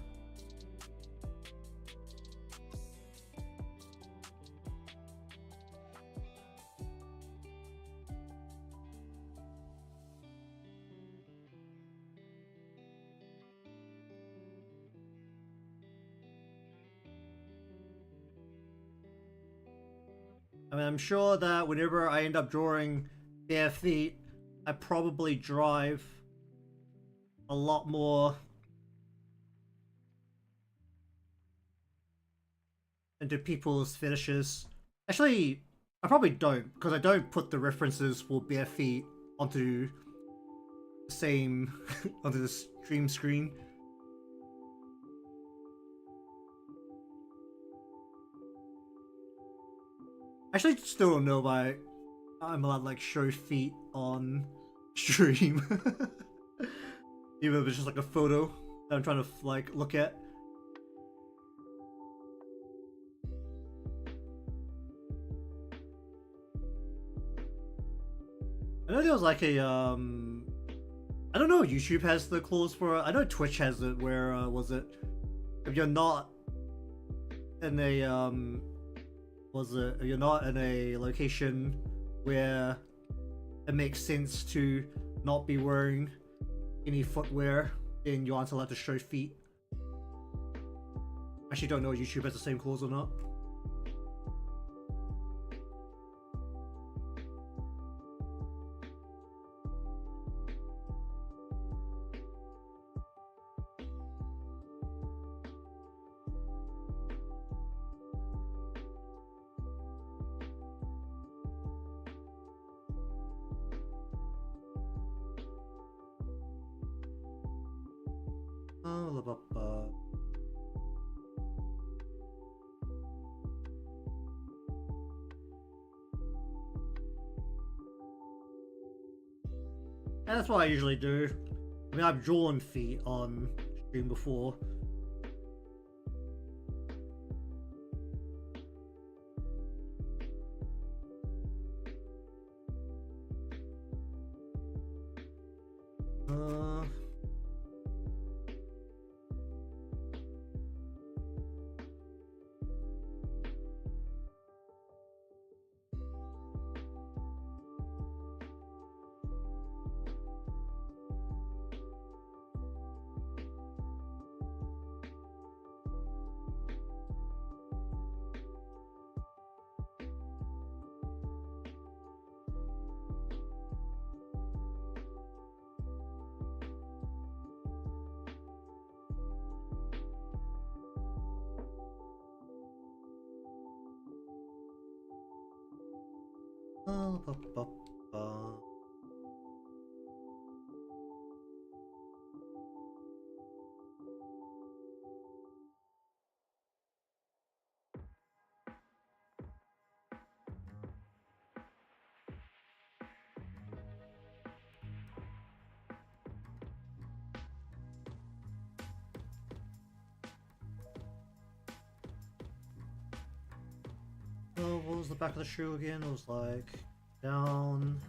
Speaker 1: I mean, I'm sure that whenever I end up drawing bare feet, I probably drive a lot more into people's fetishes. Actually, I probably don't, because I don't put the references for bare feet onto the same onto the stream screen. Actually, still don't know why I'm allowed to like show feet on stream. Even if it's just like a photo that I'm trying to like look at. I know there was like a I don't know if YouTube has the clause for it. I know Twitch has it where was it if you're not in a if you're not in a location where it makes sense to not be wearing any footwear, then you aren't allowed to show feet. Actually don't know if YouTube has the same clause or not. And that's what I usually do. I mean, I've drawn feet on stream before. Oh, what was the back of the shoe again? It was like down.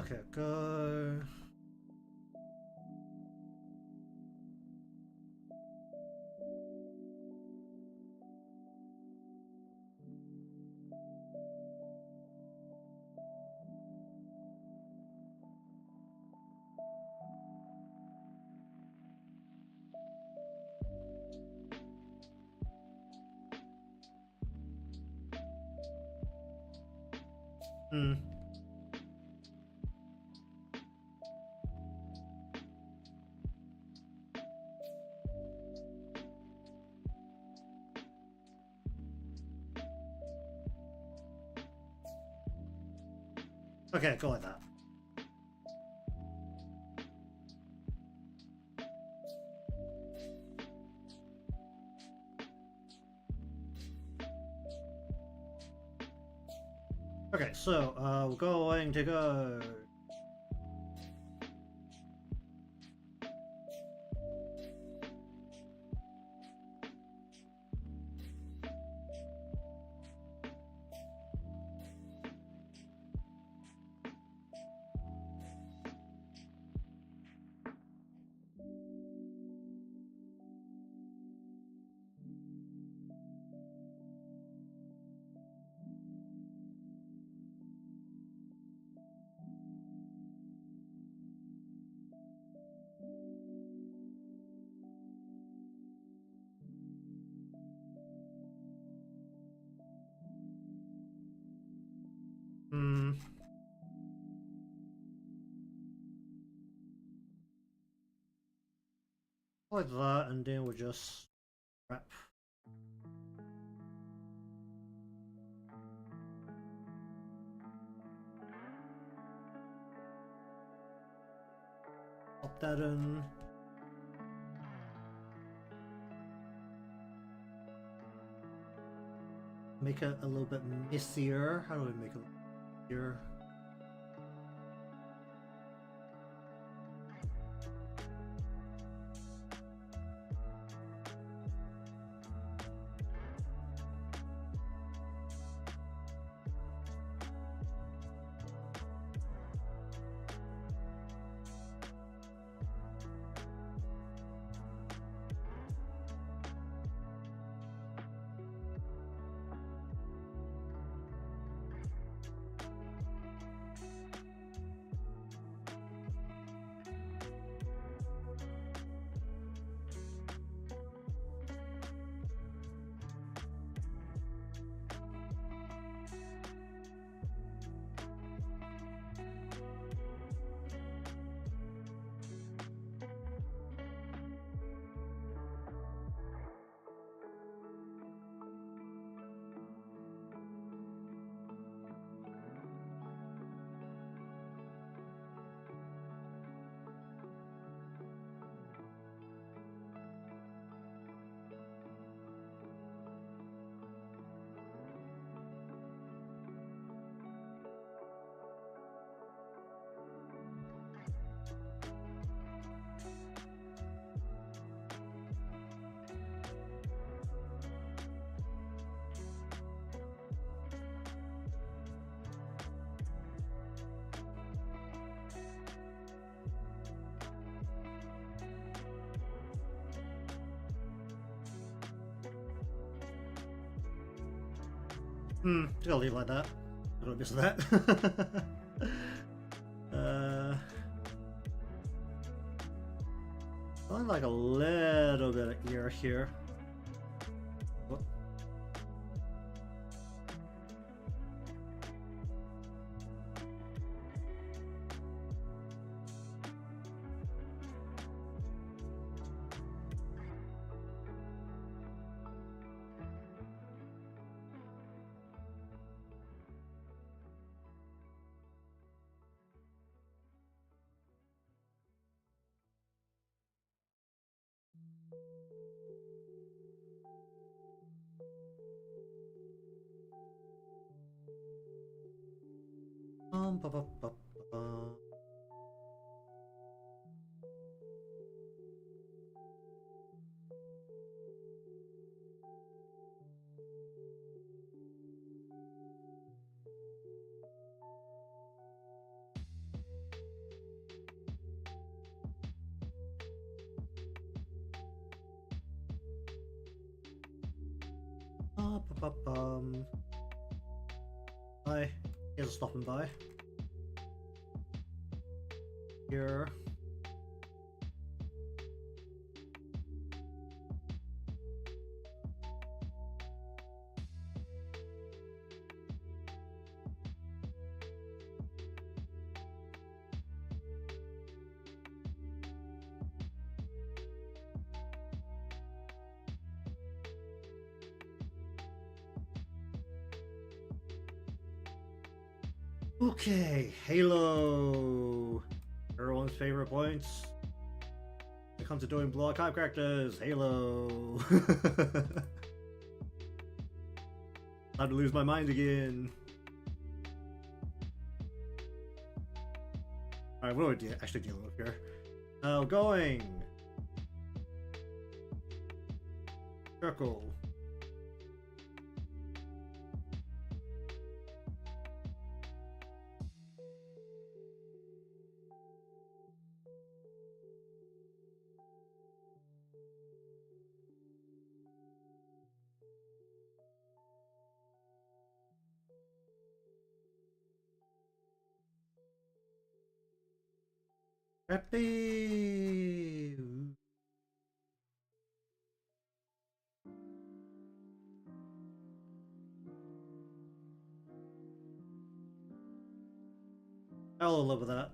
Speaker 1: Okay, go. Hmm. Okay, go like that. Okay, so we're going to go. Hmm. Like that, and then we'll just wrap. Pop that in. Make it a little bit messier. How do we make it messier? Just gotta leave it like that. I don't miss that. I like a little bit of ear here. Oh. Ba, ba, ba, ba. Hi, here's a stopping by. Here. Okay, Halo. Everyone's favorite points. When it comes to doing blow time characters, Halo. Time to lose my mind again. Alright, what are we actually dealing with here? Going. Circle. Happy. I'll live with that.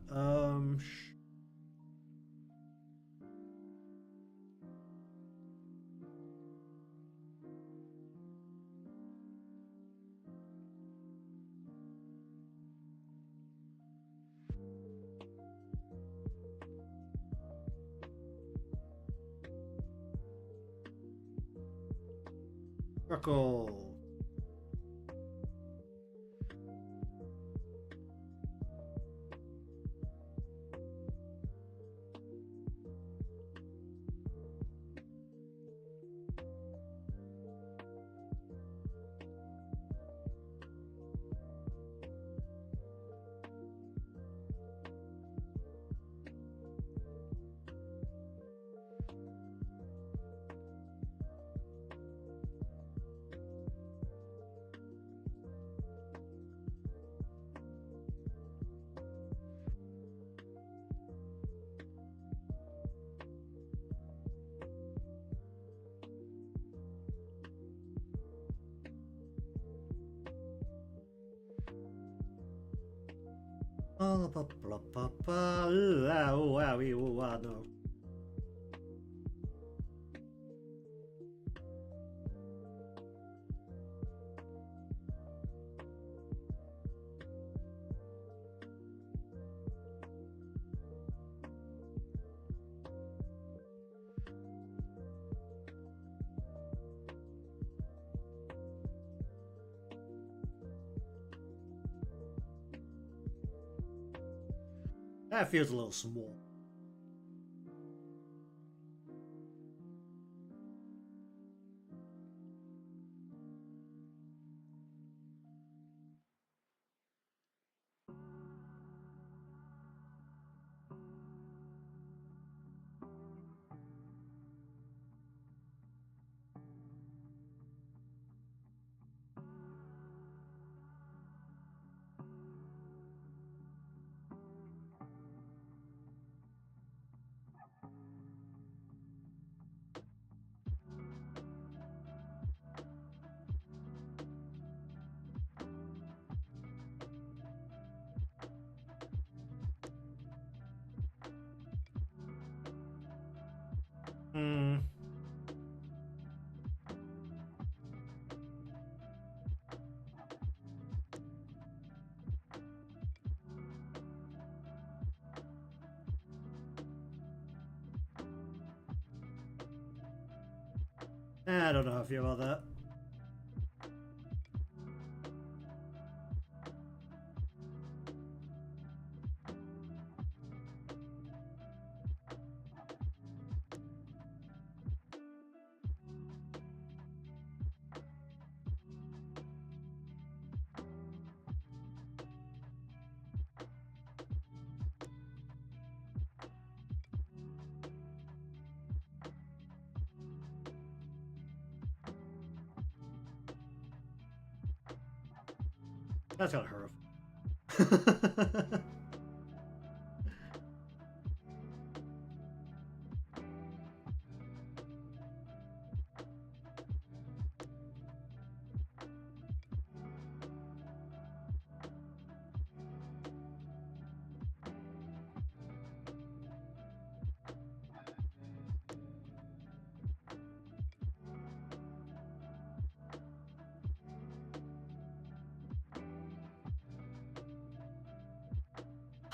Speaker 1: Circle. Oh, blah, blah, blah, blah. No. That feels a little small. Hmm. I don't know how I feel about that. That's kind of horrible.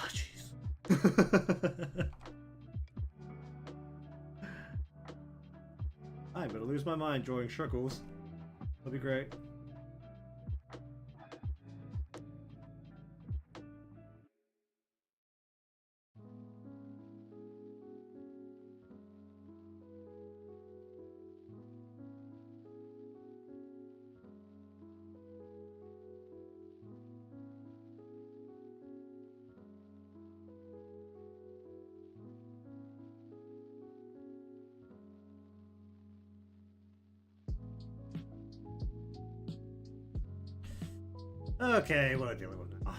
Speaker 1: Oh, jeez. I'm gonna lose my mind drawing circles. That'll be great. Okay, what am I dealing with now?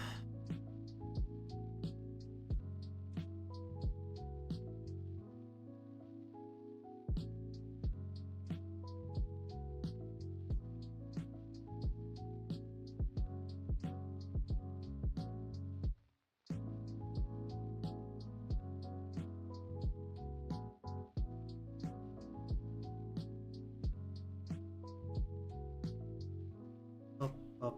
Speaker 1: Up, up,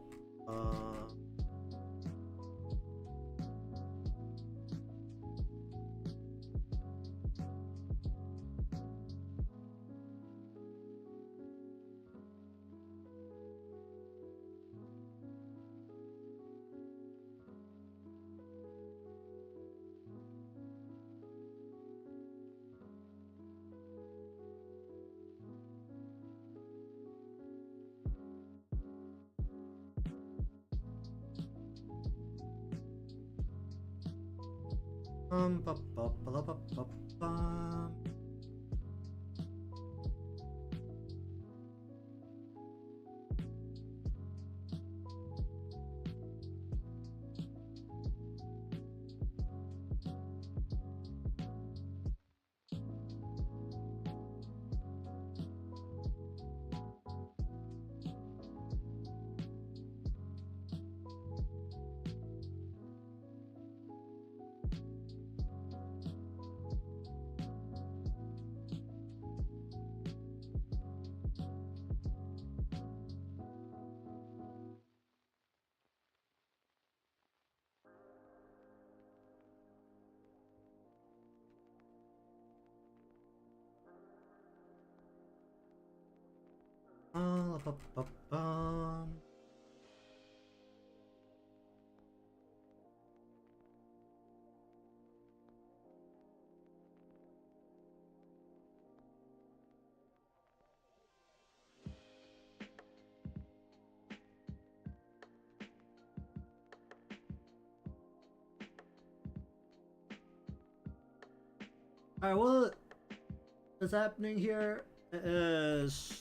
Speaker 1: ba, ba, ba, ba, ba, ba. Ba, ba, ba. Alright, what is happening here is...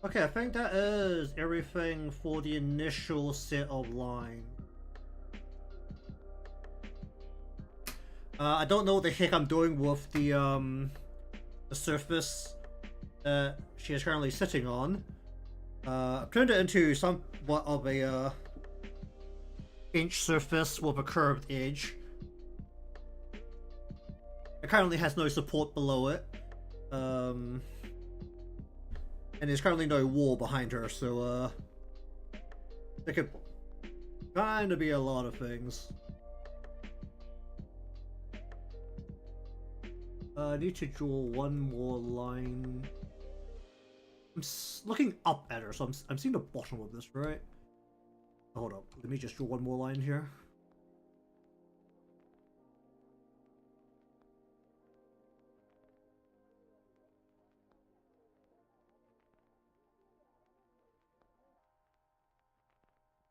Speaker 1: Okay, I think that is everything for the initial set of line. I don't know what the heck I'm doing with the surface that she is currently sitting on. I've turned it into somewhat of a inch surface with a curved edge. It currently has no support below it. And there's currently no wall behind her, so there could kind of be a lot of things. I need to draw one more line. I'm looking up at her, so I'm seeing the bottom of this, right? Hold up, let me just draw one more line here.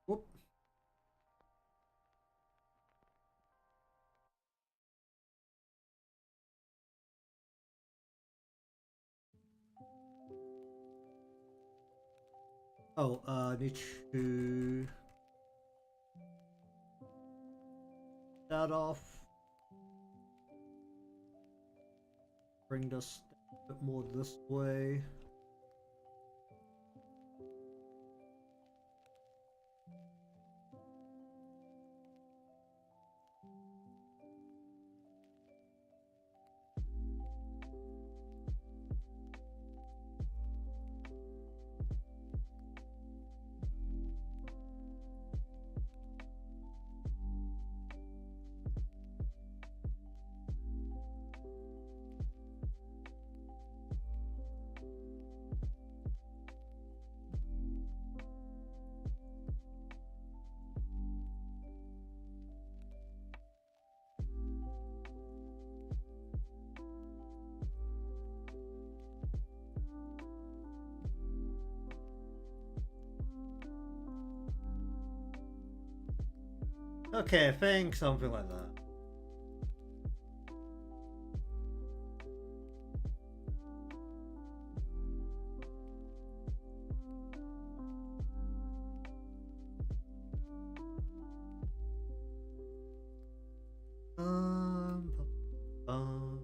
Speaker 1: Whoop. Oh, I need to that off. Bring this a bit more this way. Okay, I think something like that. Um, um,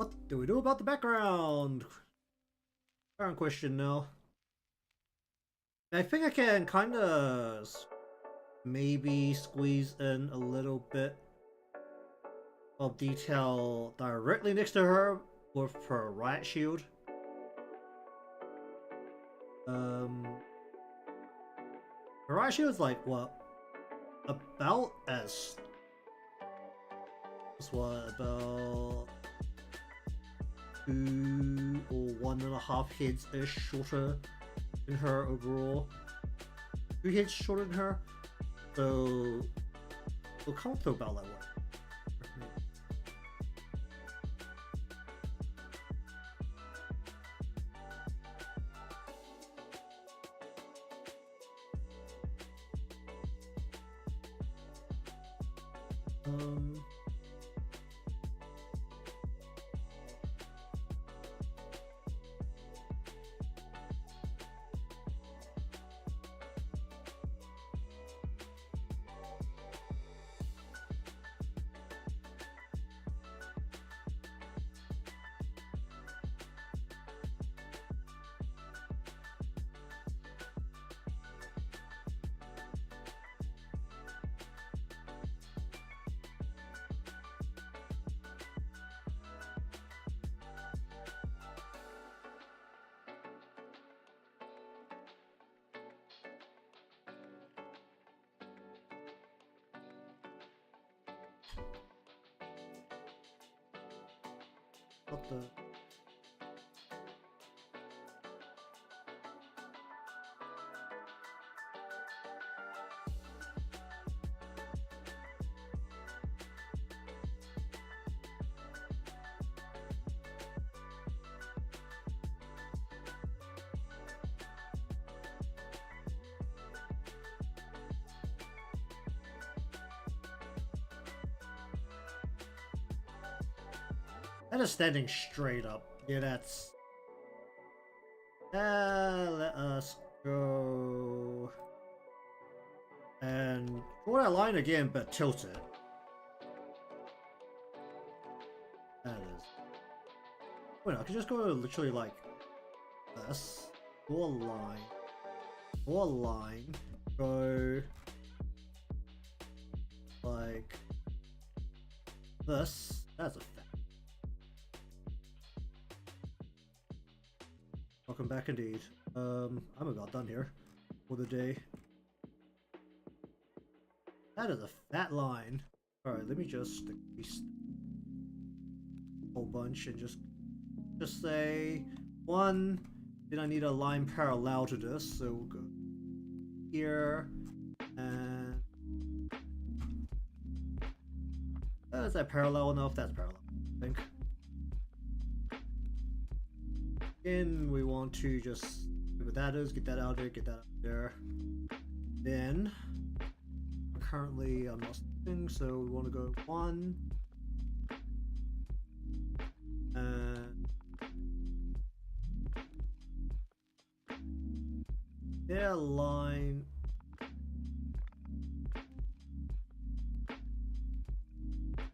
Speaker 1: what do we do about the background? Background question now. I think I can kind of maybe squeeze in a little bit of detail directly next to her with her riot shield. Her riot shield is like what? About as what, about 2 or 1.5 heads ish shorter than her overall. 2 heads shorter than her. So we'll come to about like what? What the? That is standing straight up. Yeah, that's... let us go... And draw that line again, but tilt it. That is... Wait, I can just go literally like this. Draw a line. Draw a line. Go... like this. That's a fact. Welcome back indeed. I'm about done here for the day. That is a fat line. Alright, let me just decrease a whole bunch and just say one. Then I need a line parallel to this, so we'll go here and is that parallel enough? That's parallel, I think. And we want to just see what that is, get that out there, get that out there. Then currently I'm not seeing, so we want to go one and their line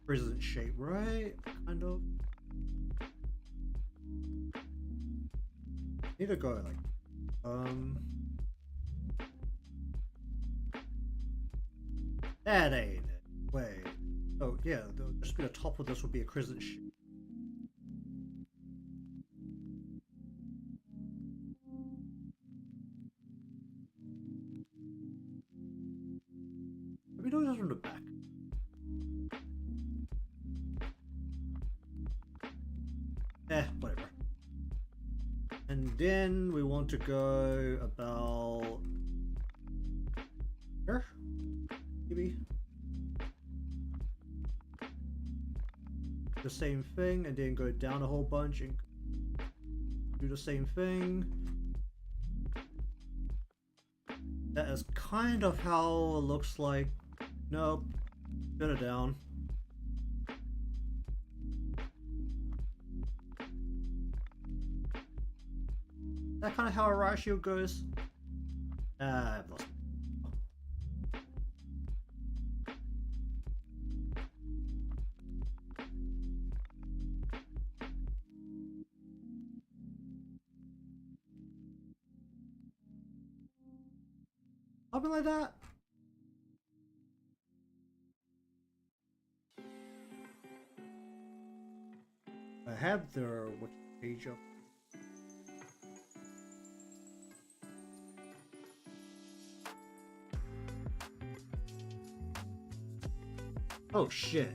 Speaker 1: crescent shape, right? Kind of. Need to go like that ain't it. Wait. Oh yeah, just be the top of this would be a crescent shape. Let me do this from the back. Whatever. And then we want to go about here, maybe. The same thing, and then go down a whole bunch and do the same thing. That is kind of how it looks like. Nope. Put it down. That kind of how a ratio goes. I've lost. Something like that. I have the wiki page up. Oh shit.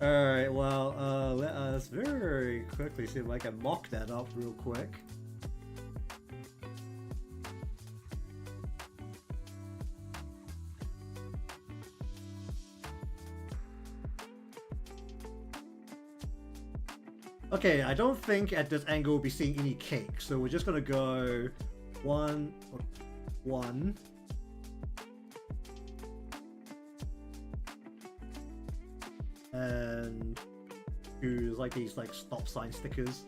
Speaker 1: Alright, well, let us very quickly see if I can mock that up real quick. Okay, I don't think at this angle we'll be seeing any cake, so we're just gonna go one, and use like these like stop sign stickers.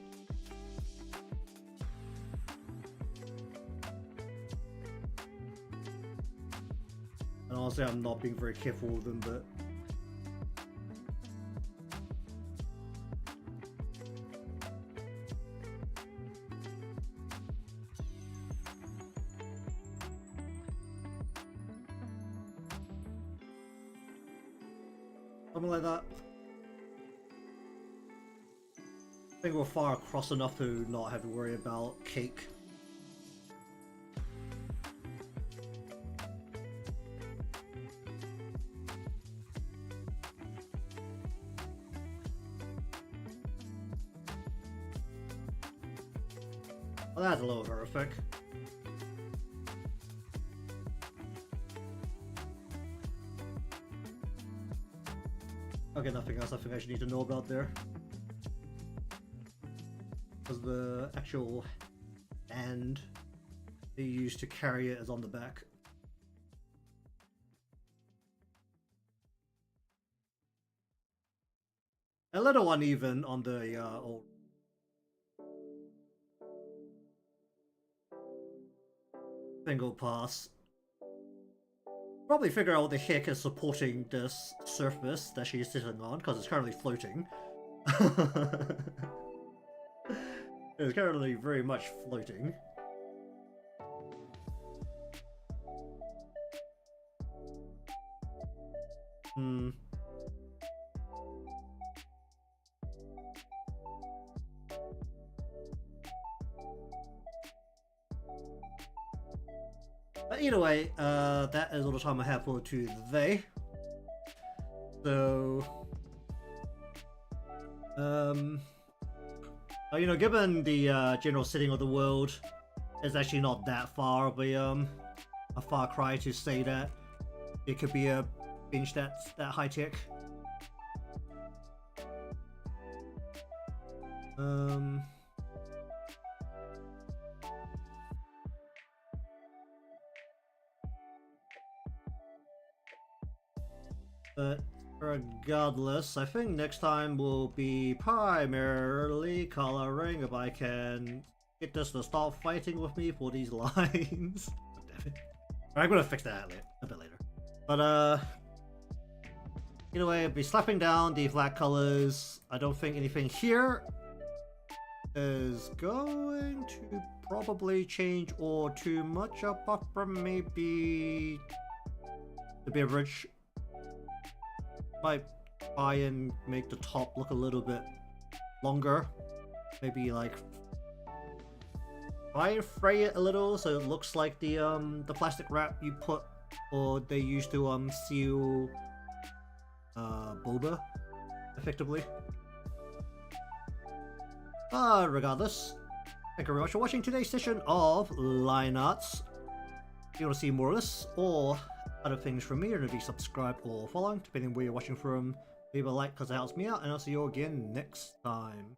Speaker 1: And honestly, I'm not being very careful with them, but something like that. I think we're far across enough to not have to worry about cake. Well, that's a little horrific. Okay, nothing else I think I should need to know about there. Because the actual hand they use to carry it is on the back. A little uneven on the old single pass. Probably figure out what the heck is supporting this surface that she's sitting on, because it's currently floating. It's currently very much floating. Hmm. But either way, that is all the time I have for today. So, you know, given the general setting of the world, it's actually not that far of a far cry to say that it could be a binge that's that high tech. But regardless, I think next time will be primarily coloring if I can get this to stop fighting with me for these lines. Damn it. I'm gonna fix that a bit later. But either way, I'll be slapping down the flat colors. I don't think anything here is going to probably change or too much apart from maybe the beverage. Might try and make the top look a little bit longer. Maybe like try and fray it a little so it looks like the plastic wrap you put or they used to seal boba effectively. Regardless, thank you very much for watching today's session of Line Arts. If you want to see more of this or other things from me, you're going to be subscribed or following, depending on where you're watching from. Leave a like because it helps me out, and I'll see you again next time.